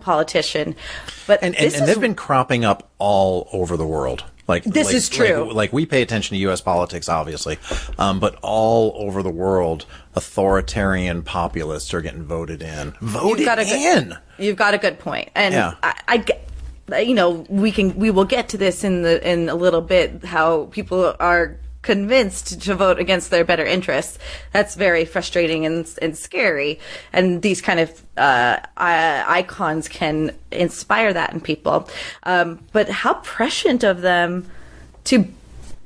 politician. But and they've been cropping up all over the world. This is true. Like we pay attention to U.S. politics, obviously, but all over the world, authoritarian populists are getting voted in. You've got a good point, and I get. We will get to this in a little bit, how people are convinced to vote against their better interests. That's very frustrating and scary. And these kind of icons can inspire that in people. But how prescient of them to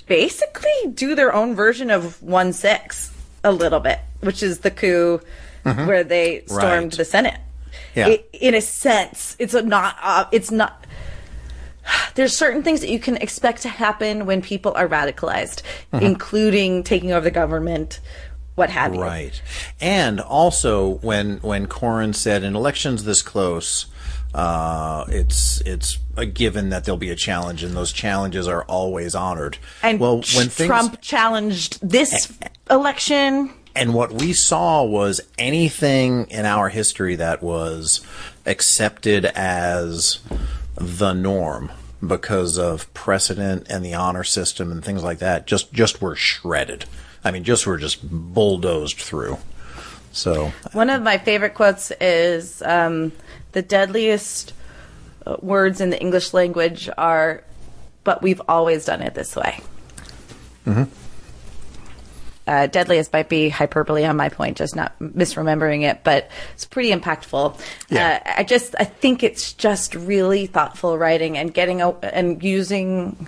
basically do their own version of 1/6 a little bit, which is the coup where they stormed the Senate. Yeah. In a sense, it's not. There's certain things that you can expect to happen when people are radicalized, including taking over the government, what have you. Right. And also, when Corrin said, in elections this close, it's a given that there'll be a challenge, and those challenges are always honored. And when Trump challenged this election. And what we saw was anything in our history that was accepted as the norm because of precedent and the honor system and things like that just were shredded. I mean, were just bulldozed through. So one of my favorite quotes is the deadliest words in the English language are, "But we've always done it this way." Deadliest might be hyperbole on my point, just not misremembering it, but it's pretty impactful. Yeah. I think it's just really thoughtful writing and and using,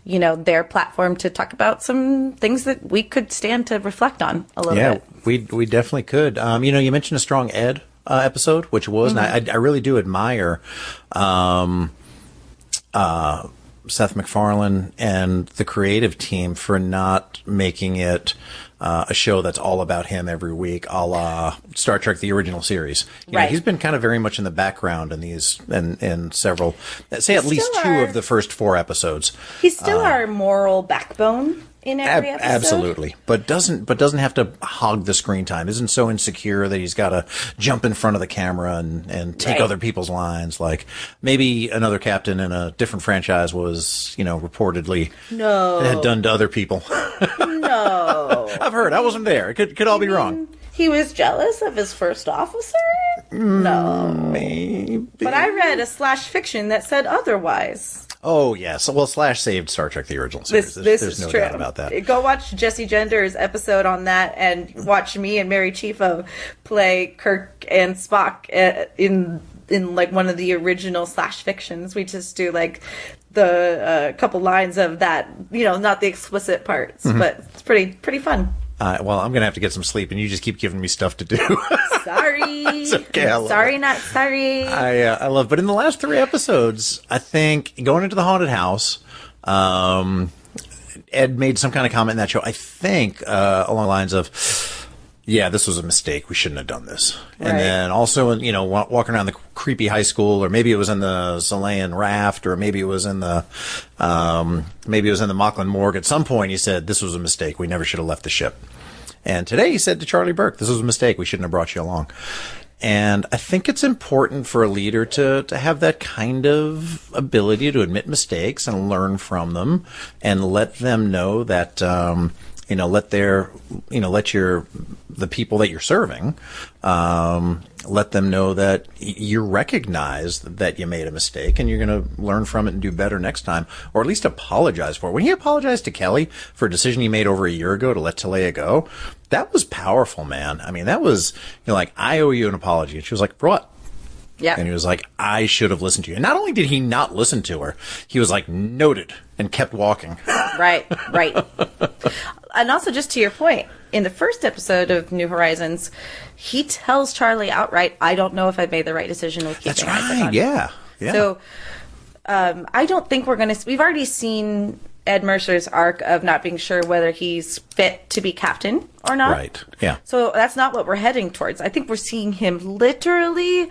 their platform to talk about some things that we could stand to reflect on a little bit. Yeah, we definitely could. You mentioned a strong Ed episode, which was, and I really do admire Seth MacFarlane and the creative team for not making it a show that's all about him every week, a la Star Trek: The Original Series. You know, he's been kind of very much in the background in these, in several, say at least two of the first 4 episodes. He's still our moral backbone in every episode. Absolutely, but doesn't have to hog the screen time. Isn't so insecure that he's got to jump in front of the camera and take other people's lines. Like maybe another captain in a different franchise was, reportedly had done to other people. No, I've heard. I wasn't there. It could all be wrong. He was jealous of his first officer? No, maybe. But I read a slash fiction that said otherwise. Oh, yes. Well, Slash saved Star Trek: The Original Series. There's no doubt about that. Go watch Jesse Gender's episode on that and watch me and Mary Chieffo play Kirk and Spock in like one of the original Slash fictions. We just do like the couple lines of that, not the explicit parts, but it's pretty fun. Well, I'm going to have to get some sleep, and you just keep giving me stuff to do. Sorry. It's okay. Sorry, not sorry. I love, but in the last 3 episodes, I think going into the haunted house, Ed made some kind of comment in that show. I think along the lines of, "Yeah, this was a mistake. We shouldn't have done this." Right. And then also, walking around the creepy high school, or maybe it was in the Chilean raft, or maybe it was in the Mauchline morgue. At some point, he said, "This was a mistake. We never should have left the ship." And today he said to Charlie Burke, this was a mistake. We shouldn't have brought you along. And I think it's important for a leader to have that kind of ability to admit mistakes and learn from them and let them know that, the people that you're serving, let them know that you recognize that you made a mistake and you're going to learn from it and do better next time, or at least apologize for it. When he apologized to Kelly for a decision he made over a year ago to let Talia go, that was powerful, man. I mean, that was, like, I owe you an apology. And she was like, for what? Yeah. And he was like, I should have listened to you. And not only did he not listen to her, he was like, noted, and kept walking. Right. And also, just to your point, in the first episode of New Horizons, he tells Charlie outright, I don't know if I made the right decision with keeping Isaac on. Yeah. So, I don't think we're going to... We've already seen Ed Mercer's arc of not being sure whether he's fit to be captain or not. Right, yeah. So that's not what we're heading towards. I think we're seeing him literally,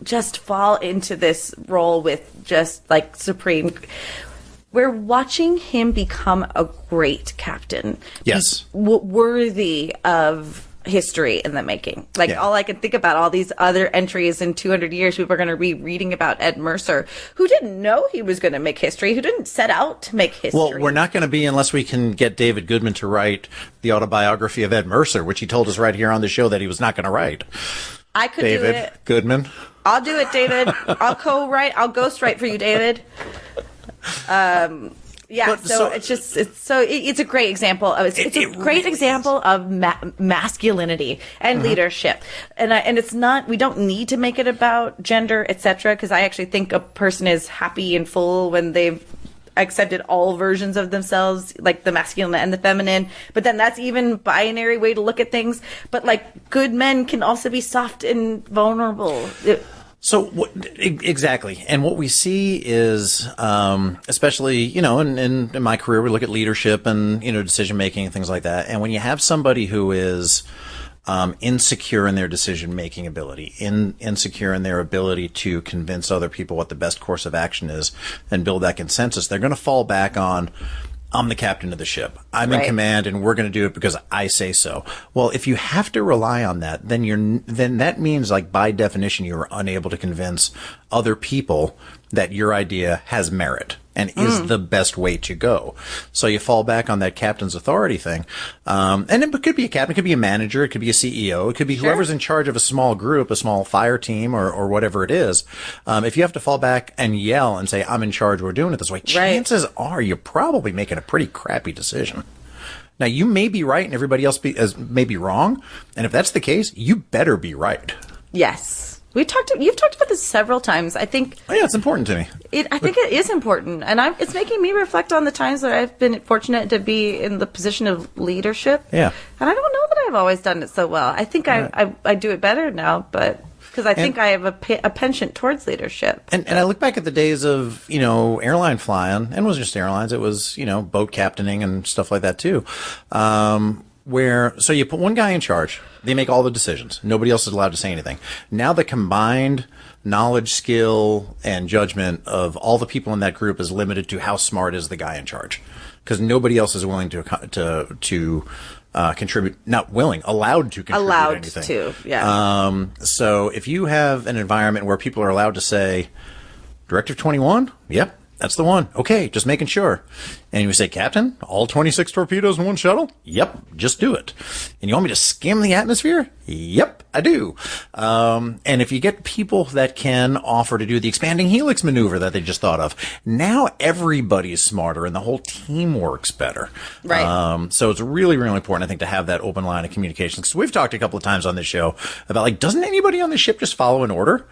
just fall into this role with just, supreme... We're watching him become a great captain. Yes. Worthy of history in the making. All I can think about, all these other entries in 200 years, people are going to be reading about Ed Mercer, who didn't know he was going to make history, who didn't set out to make history. Well, we're not going to be unless we can get David Goodman to write the autobiography of Ed Mercer, which he told us right here on the show that he was not going to write. I could do it. David Goodman. I'll do it, David. I'll co-write. I'll ghostwrite for you, David. It's a great example of it's a great example of masculinity and leadership, and it's not, we don't need to make it about gender, etc., because I actually think a person is happy and full when they've accepted all versions of themselves, like the masculine and the feminine. But then that's even binary way to look at things. But good men can also be soft and vulnerable. Exactly. And what we see is, especially, in my career, we look at leadership and, decision making and things like that. And when you have somebody who is insecure in their decision making ability, insecure in their ability to convince other people what the best course of action is and build that consensus, they're going to fall back on, I'm the captain of the ship. I'm in command, and we're going to do it because I say so. Well, if you have to rely on that, then that means, by definition, you're unable to convince other people that your idea has merit and is the best way to go. So you fall back on that captain's authority thing. And it could be a captain, it could be a manager, it could be a CEO, it could be whoever's in charge of a small group, a small fire team, or whatever it is. If you have to fall back and yell and say, I'm in charge, we're doing it this way, chances are you're probably making a pretty crappy decision. Now, you may be right and everybody else may be wrong. And if that's the case, you better be right. Yes. You've talked about this several times. I think. Oh, yeah, it's important to me. I think it is important, and it's making me reflect on the times that I've been fortunate to be in the position of leadership. Yeah. And I don't know that I've always done it so well. I think I do it better now, but because I think I have a penchant towards leadership. And I look back at the days of airline flying, and it wasn't just airlines; it was boat captaining and stuff like that too. So you put one guy in charge, they make all the decisions. Nobody else is allowed to say anything. Now the combined knowledge, skill, and judgment of all the people in that group is limited to how smart is the guy in charge. Because nobody else is willing to contribute, allowed to contribute anything. Allowed to, yeah. So if you have an environment where people are allowed to say, Directive 21? Yep. That's the one. Okay, just making sure. And you say, Captain, all 26 torpedoes in one shuttle? Yep, just do it. And you want me to skim the atmosphere? Yep, I do. And if you get people that can offer to do the expanding helix maneuver that they just thought of, now everybody's smarter and the whole team works better. Right. So it's really, really important, I think, to have that open line of communication. Because we've talked a couple of times on this show about, doesn't anybody on the ship just follow an order?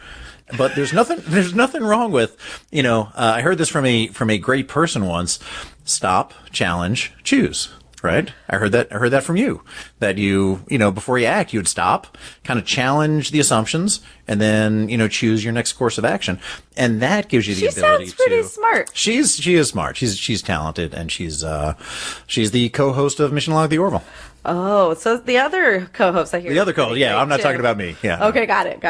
But there's nothing wrong with, I heard this from a great person once. Stop, challenge, choose. Right? I heard that from you. That before you act, you would stop, kind of challenge the assumptions, and then, choose your next course of action. And that gives you the ability to. She sounds pretty smart. She is smart. She's talented, and she's the co-host of Mission Log the Orville. Oh, so the other co-host I hear. The other co-host, yeah. I'm not talking about me. Yeah. Okay, got it.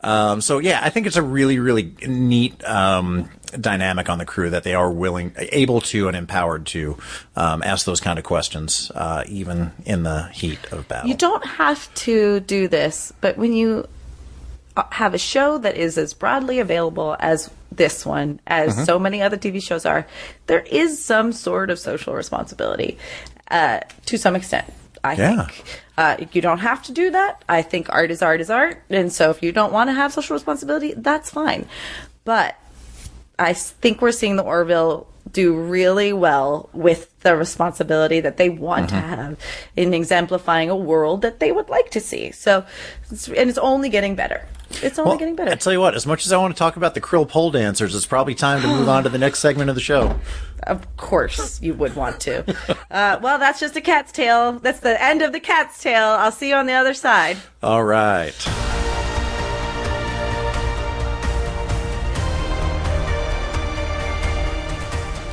So yeah, I think it's a really, really neat dynamic on the crew that they are able to, and empowered to ask those kind of questions, even in the heat of battle. You don't have to do this, but when you have a show that is as broadly available as this one, as so many other TV shows are, there is some sort of social responsibility to some extent, I think. You don't have to do that. I think art is art is art. And so if you don't want to have social responsibility, that's fine. But I think we're seeing the Orville do really well with the responsibility that they want to have in exemplifying a world that they would like to see. So, it's only getting better. It's only getting better. I tell you what, as much as I want to talk about the Krill pole dancers, it's probably time to move on to the next segment of the show. Of course you would want to. Well, that's just a cat's tail. That's the end of the cat's tail. I'll see you on the other side. All right.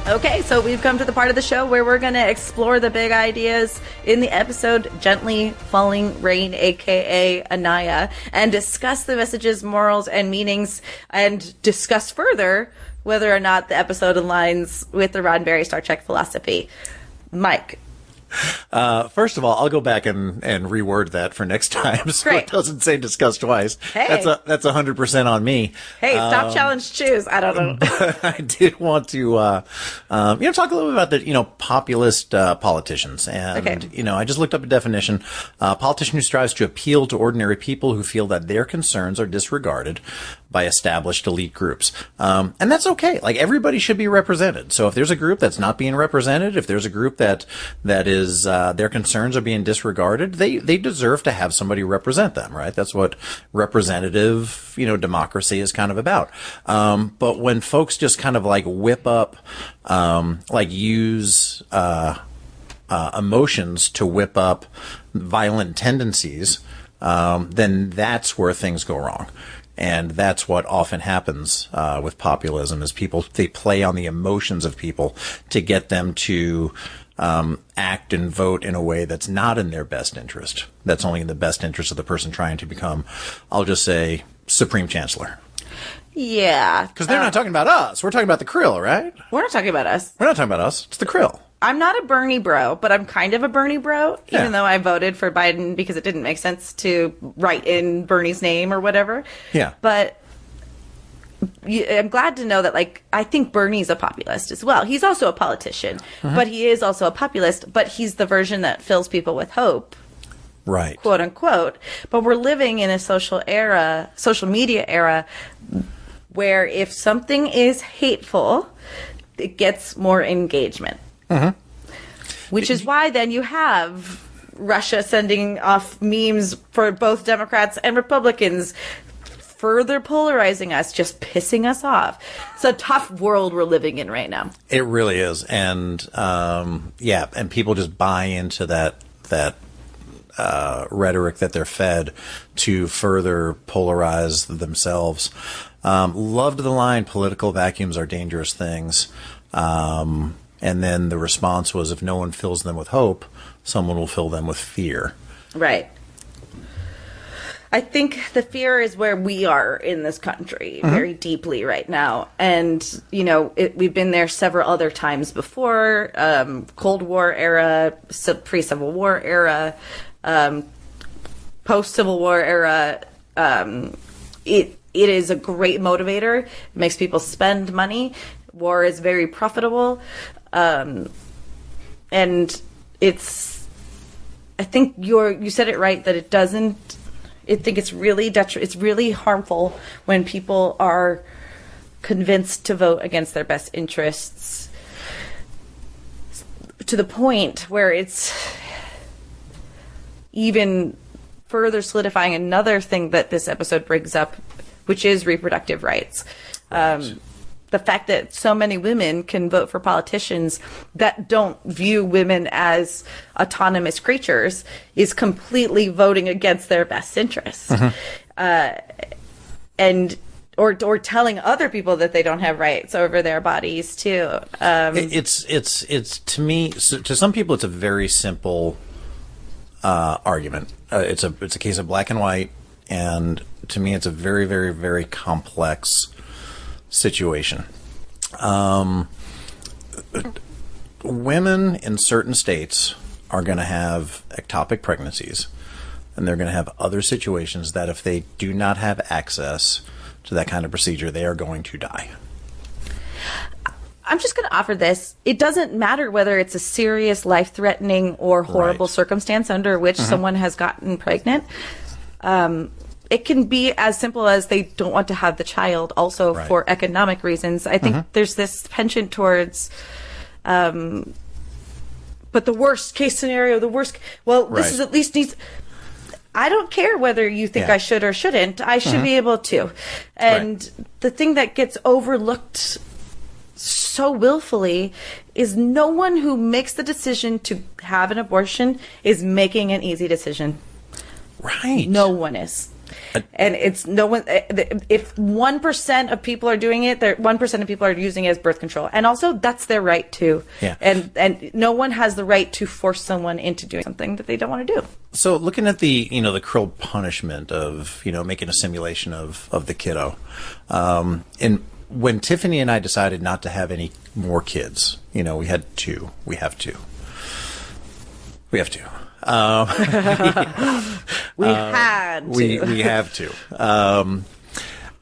Okay, so we've come to the part of the show where we're going to explore the big ideas in the episode Gently Falling Rain, aka Anaya, and discuss the messages, morals, and meanings, and discuss further whether or not the episode aligns with the Roddenberry Star Trek philosophy. Mike. First of all, I'll go back and reword that for next time, so Great. it doesn't say discuss twice. Hey. That's 100% on me. Hey, stop challenge choose. I don't know. But I did want to, talk a little bit about the, populist politicians. And, Okay. I just looked up a definition. Politician who strives to appeal to ordinary people who feel that their concerns are disregarded by established elite groups. And that's okay. Like, everybody should be represented. So if there's a group that's not being represented, if there's a group that is, their concerns are being disregarded, they deserve to have somebody represent them, right? That's what representative, democracy is kind of about. But when folks just kind of like whip up, use, emotions to whip up violent tendencies, then that's where things go wrong. And that's what often happens with populism, is they play on the emotions of people to get them to act and vote in a way that's not in their best interest. That's only in the best interest of the person trying to become, I'll just say, Supreme Chancellor. Yeah. Because they're not talking about us. We're talking about the Krill, right? We're not talking about us. We're not talking about us. It's the Krill. I'm not a Bernie bro, but I'm kind of a Bernie bro, even though I voted for Biden because it didn't make sense to write in Bernie's name or whatever. Yeah. But I'm glad to know that, I think Bernie's a populist as well. He's also a politician, but he is also a populist, but he's the version that fills people with hope. Right. Quote unquote. But we're living in a social media era, where if something is hateful, it gets more engagement. Which is why then you have Russia sending off memes for both Democrats and Republicans, further polarizing us, just pissing us off. It's a tough world we're living in right now. It really is. And, and people just buy into that rhetoric that they're fed to further polarize themselves. Loved the line, political vacuums are dangerous things. And then the response was, if no one fills them with hope, someone will fill them with fear. Right. I think the fear is where we are in this country very deeply right now. And, we've been there several other times before, Cold War era, pre-Civil War era, post-Civil War era. It is a great motivator. It makes people spend money. War is very profitable. And I think you said it right, that it doesn't, I think it's really harmful when people are convinced to vote against their best interests, to the point where it's even further solidifying another thing that this episode brings up, which is reproductive rights. The fact that so many women can vote for politicians that don't view women as autonomous creatures is completely voting against their best interests. Or telling other people that they don't have rights over their bodies too. It's to me, to some people, it's a very simple argument. It's a case of black and white, and to me, it's a very, very, very complex situation. Women in certain states are going to have ectopic pregnancies, and they're going to have other situations that if they do not have access to that kind of procedure, they are going to die. I'm just going to offer this. It doesn't matter whether it's a serious, life-threatening, or horrible circumstance under which someone has gotten pregnant. It can be as simple as they don't want to have the child also for economic reasons. I think there's this penchant towards, but the worst case scenario, this is at least needs. I don't care whether you think I should or shouldn't. I should be able to. And the thing that gets overlooked so willfully is no one who makes the decision to have an abortion is making an easy decision. Right. No one is. And it's no one. If 1% of people are doing it, 1% of people are using it as birth control, and also that's their right too. Yeah. And no one has the right to force someone into doing something that they don't want to do. So looking at the the Krill punishment of making a simulation of the kiddo, and when Tiffany and I decided not to have any more kids, we had two. We have two. We have two. We have to.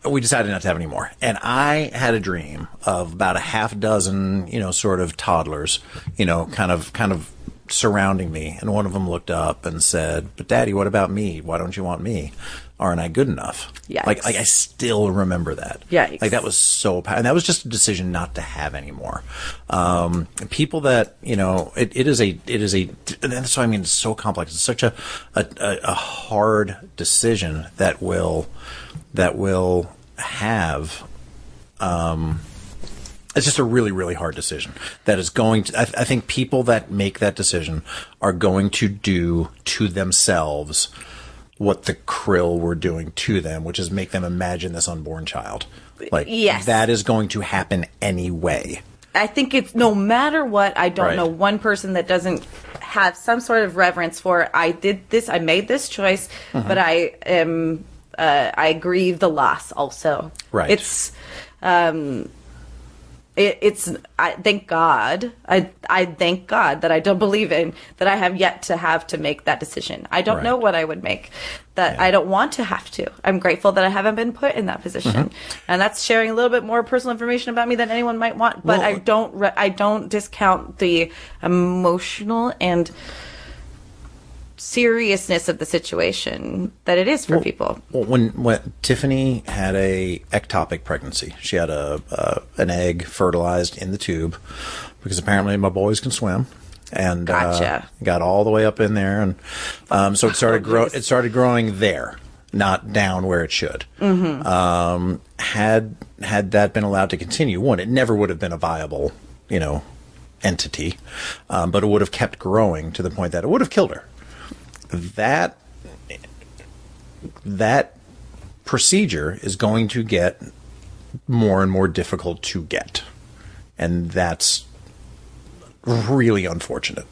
We decided not to have any more. And I had a dream of about a half dozen, sort of toddlers, kind of surrounding me. And one of them looked up and said, "But Daddy, what about me? Why don't you want me? Aren't I good enough?" Yikes. Like I still remember that. Yikes. Like that was so and that was just a decision not to have anymore. People that it is a and that's why it's so complex. It's such a hard decision that will have. It's just a really, really hard decision that is going to. I think people that make that decision are going to do to themselves what the Krill were doing to them, which is make them imagine this unborn child. Yes. That is going to happen anyway. I think it's no matter what. I don't know one person that doesn't have some sort of reverence for. I did this. I made this choice, but I am. I grieve the loss also. Right. It's. I thank God. I thank God that I don't believe in that I have yet to have to make that decision. I don't know what I would make. I don't want to have to. I'm grateful that I haven't been put in that position, and that's sharing a little bit more personal information about me than anyone might want. But I don't discount the emotional and seriousness of the situation that it is for people. Well, when Tiffany had a ectopic pregnancy, she had an egg fertilized in the tube because apparently my boys can swim, and got all the way up in there, and so it started It started growing there, not down where it should. Had that been allowed to continue, it never would have been a viable, entity, but it would have kept growing to the point that it would have killed her. That procedure is going to get more and more difficult to get, and that's really unfortunate.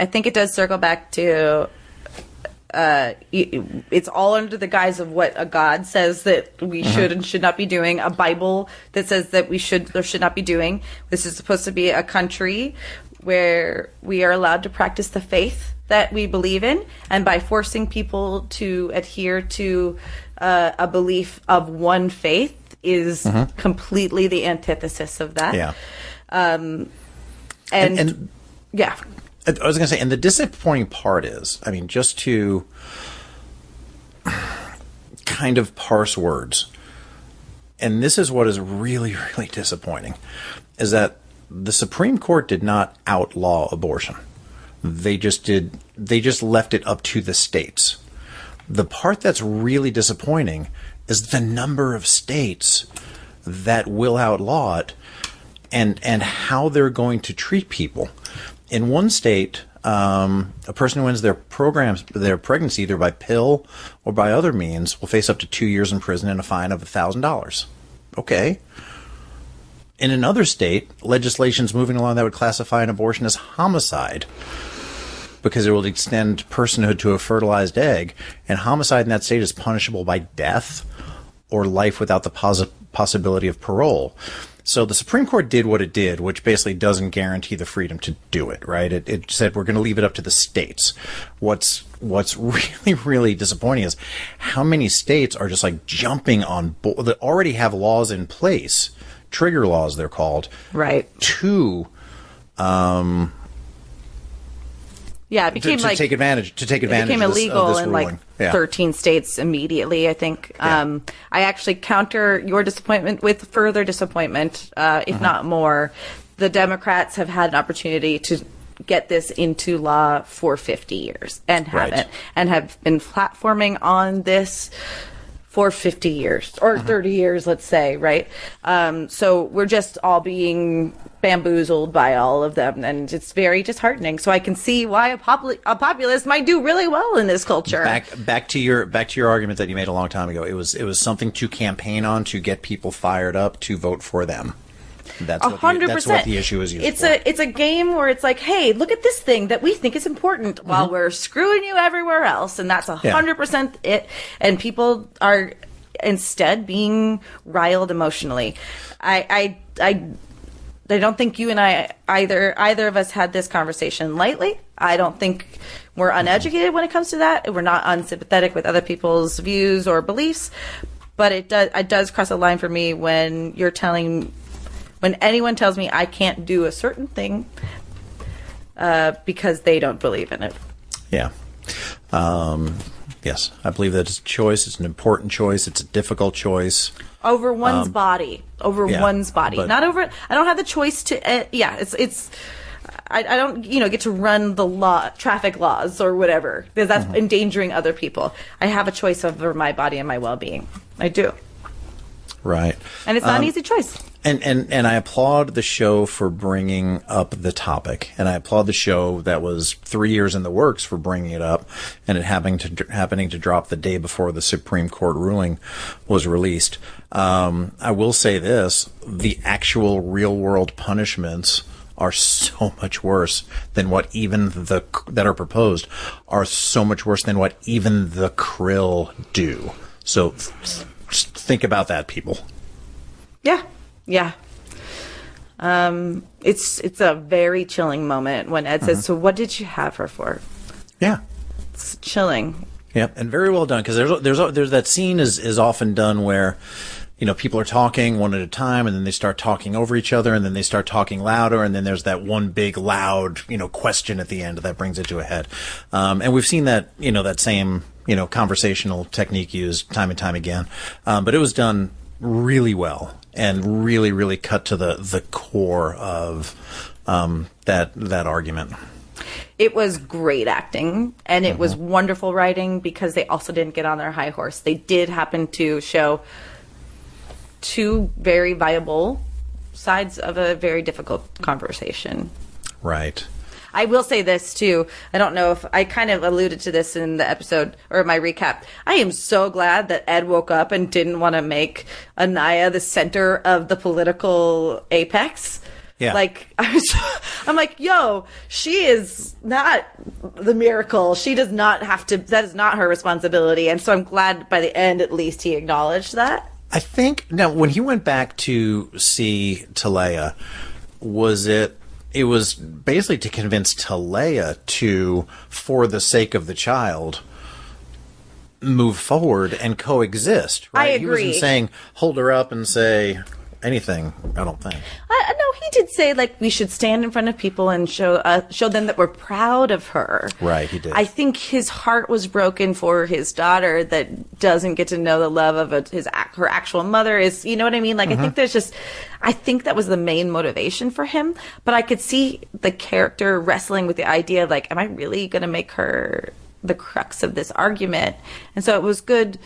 I think it does circle back to it's all under the guise of what a God says that we should and should not be doing, a Bible that says that we should or should not be doing. This is supposed to be a country where we are allowed to practice the faith that we believe in, and by forcing people to adhere to a belief of one faith is completely the antithesis of that. Yeah. And yeah. I was going to say, and the disappointing part is, just to kind of parse words, and this is what is really, really disappointing, is that the Supreme Court did not outlaw abortion. They just left it up to the states. The part that's really disappointing is the number of states that will outlaw it and how they're going to treat people. In one state, a person who wins their pregnancy either by pill or by other means will face up to 2 years in prison and a fine of $1,000. Okay. In another state, legislation's moving along that would classify an abortion as homicide because it will extend personhood to a fertilized egg, and homicide in that state is punishable by death or life without the possibility of parole. So the Supreme Court did what it did, which basically doesn't guarantee the freedom to do it, right? It said we're going to leave it up to the states. What's really, really disappointing is how many states are just like jumping on board that already have laws in place, trigger laws they're called, right? Yeah, it became to take advantage. It became illegal of this in ruling. 13 states immediately, I think. I actually counter your disappointment with further disappointment, if not more. The Democrats have had an opportunity to get this into law for 50 years and haven't, and have been platforming on this for 50 years or 30 years, let's say, right? So we're just all being bamboozled by all of them, and it's very disheartening. So I can see why a populist might do really well in this culture. Back to your argument that you made a long time ago. It was something to campaign on, to get people fired up to vote for them. That's 100%. That's what the issue is used for. It's a game where it's like, hey, look at this thing that we think is important while we're screwing you everywhere else, and that's 100% it. And people are instead being riled emotionally. I don't think you and I either of us had this conversation lightly. I don't think we're uneducated when it comes to that. We're not unsympathetic with other people's views or beliefs, but it does cross a line for me when when anyone tells me I can't do a certain thing because they don't believe in it. Yeah. Yes, I believe that it's a choice. It's an important choice. It's a difficult choice. Over one's body. One's body. Not over. I don't have the choice to. I don't, get to run the traffic laws or whatever, because that's endangering other people. I have a choice over my body and my well-being. I do. Right. And it's not an easy choice. And I applaud the show for bringing up the topic, and I applaud the show that was 3 years in the works for bringing it up, and it happening to drop the day before the Supreme Court ruling was released. I will say this: the actual real world punishments are so much worse than what even that are proposed are so much worse than what even the Krill do. So just think about that, people. Yeah. Yeah. It's a very chilling moment when Ed says, "So what did you have her for?" Yeah. It's chilling. Yep, and very well done, because there's that scene is often done where, people are talking one at a time, and then they start talking over each other, and then they start talking louder, and then there's that one big loud, question at the end that brings it to a head. And we've seen that, that same, conversational technique used time and time again. But it was done really well and really, really cut to the core of that argument. It was great acting, and it was wonderful writing, because they also didn't get on their high horse. They did happen to show two very viable sides of a very difficult conversation. Right. I will say this, too. I don't know if I kind of alluded to this in the episode or my recap. I am so glad that Ed woke up and didn't want to make Anaya the center of the political apex. Yeah. I'm like, yo, she is not the miracle. She does not have to, that is not her responsibility. And so I'm glad by the end, at least, he acknowledged that. I think, now, when he went back to see Talia, it was basically to convince Talia to, for the sake of the child, move forward and coexist. Right? I agree. He wasn't saying, hold her up and say anything, I don't think. No, he did say, we should stand in front of people and show them that we're proud of her. Right, he did. I think his heart was broken for his daughter that doesn't get to know the love of her actual mother. Is, you know what I mean? I think that was the main motivation for him. But I could see the character wrestling with the idea of, am I really going to make her the crux of this argument? And so it was good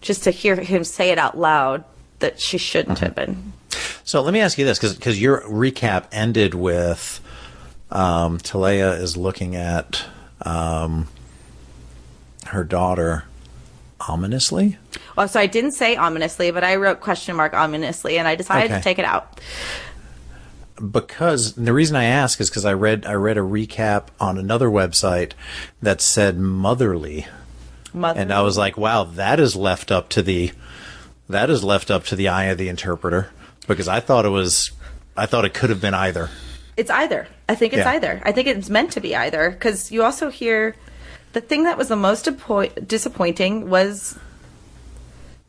just to hear him say it out loud that she shouldn't have been. So let me ask you this, because your recap ended with Talia is looking at her daughter ominously. Well, so I didn't say ominously, but I wrote question mark ominously, and I decided to take it out. Because the reason I ask is because I read a recap on another website that said motherly. And I was like, wow, that is left up to the eye of the interpreter. because I thought it could have been either. It's either. I think it's either. I think it's meant to be either, because you also hear the thing that was the most disappointing was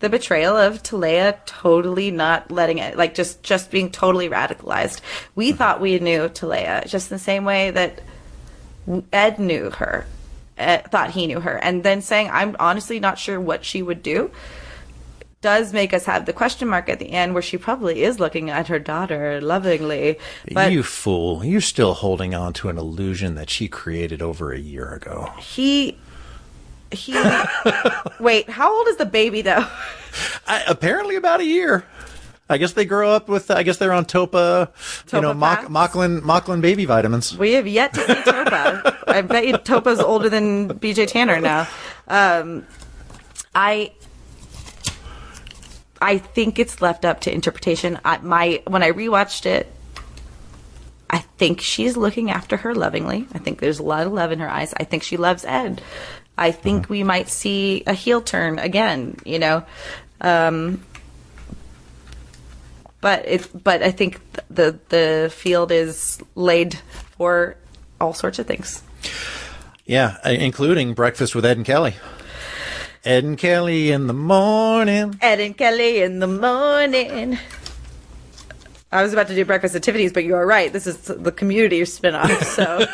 the betrayal of Talea totally not letting it, like just being totally radicalized. We thought we knew Talea just in the same way that Ed knew her, thought he knew her, and then saying, I'm honestly not sure what she would do, does make us have the question mark at the end where she probably is looking at her daughter lovingly. But you fool. You're still holding on to an illusion that she created over a year ago. He wait, how old is the baby, though? Apparently about a year. I guess they grow up with, I guess they're on Topa Mocklin baby vitamins. We have yet to see Topa. I bet you Topa's older than BJ Tanner now. I think it's left up to interpretation. When I rewatched it, I think she's looking after her lovingly. I think there's a lot of love in her eyes. I think she loves Ed. I think we might see a heel turn again, But I think the field is laid for all sorts of things. Yeah, including Breakfast with Ed and Kelly. Ed and Kelly in the morning. Ed and Kelly in the morning. I was about to do Breakfast at Tiffany's, but you are right. This is the Community spinoff. So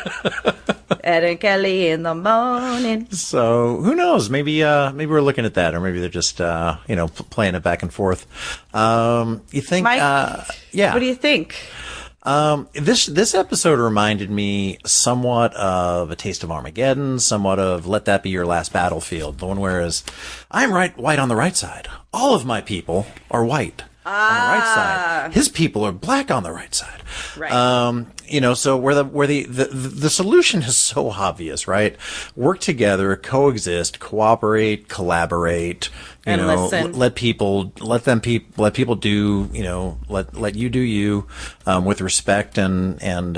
Ed and Kelly in the morning. So who knows? Maybe we're looking at that, or maybe they're just playing it back and forth. You think? Mike, yeah. What do you think? This episode reminded me somewhat of A Taste of Armageddon, somewhat of Let That Be Your Last Battlefield. The one whereas I'm white on the right side. All of my people are white on the right side. His people are black on the right side. Right. So where the solution is so obvious, right? Work together, coexist, cooperate, collaborate. And listen. Let people do. Let you do you, with respect and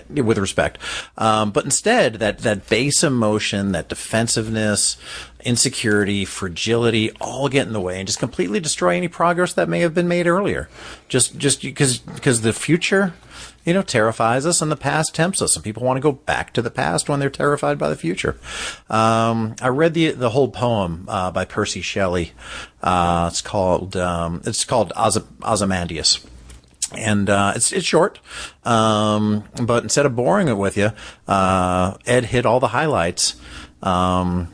with respect. But instead, that base emotion, that defensiveness, insecurity, fragility, all get in the way and just completely destroy any progress that may have been made earlier. Just because the future, terrifies us and the past tempts us, and people want to go back to the past when they're terrified by the future. I read the whole poem by Percy Shelley. It's called Ozymandias. And it's short, but instead of boring it with you, Ed hit all the highlights. And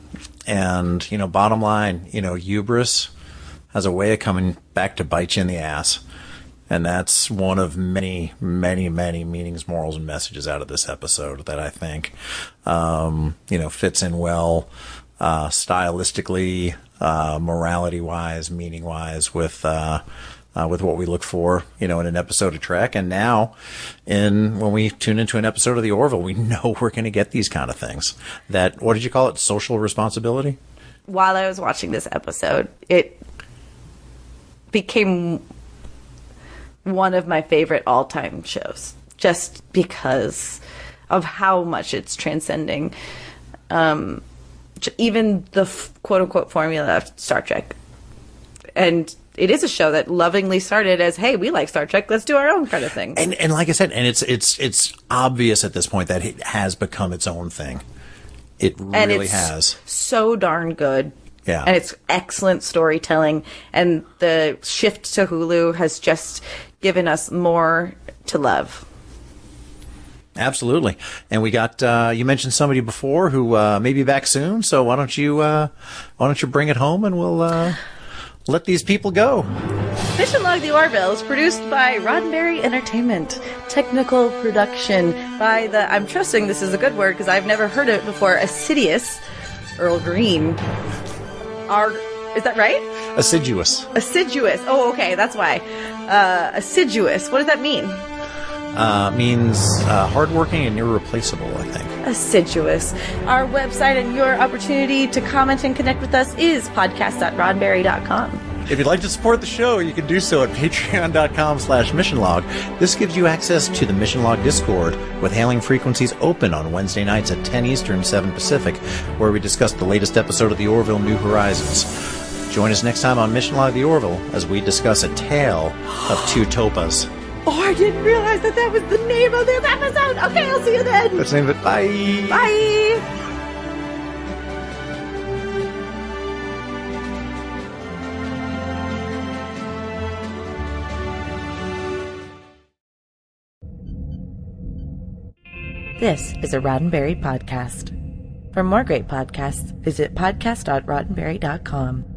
bottom line, hubris has a way of coming back to bite you in the ass, and that's one of many, many, many meanings, morals, and messages out of this episode that I think, fits in well, stylistically, morality-wise, meaning-wise, with what we look for, in an episode of Trek. And now, when we tune into an episode of the Orville, we know we're going to get these kind of things. That, what did you call it? Social responsibility? While I was watching this episode, it became one of my favorite all-time shows, just because of how much it's transcending even the quote-unquote formula of Star Trek. And it is a show that lovingly started as, hey, we like Star Trek, let's do our own kind of thing. And like I said, and it's obvious at this point that it has become its own thing. It really has. So darn good. Yeah. And it's excellent storytelling. And the shift to Hulu has just given us more to love. Absolutely. And we got, you mentioned somebody before who may be back soon. So why don't you bring it home and we'll let these people go. Mission Log the Orville is produced by Roddenberry Entertainment. Technical production by I'm trusting this is a good word because I've never heard it before, assiduous Earl Green. Is that right? Assiduous. Oh, okay, that's why. Assiduous. What does that mean? Means hardworking and irreplaceable, I think. Assiduous. Our website and your opportunity to comment and connect with us is podcast.roddenberry.com. If you'd like to support the show, you can do so at patreon.com/missionlog. This gives you access to the Mission Log Discord, with hailing frequencies open on Wednesday nights at 10 Eastern, 7 Pacific, where we discuss the latest episode of the Orville New Horizons. Join us next time on Mission Log the Orville as we discuss a tale of two topas. Oh, I didn't realize that was the name of this episode. Okay, I'll see you then. Let's name it. Bye. Bye. This is a Roddenberry podcast. For more great podcasts, visit podcast.roddenberry.com.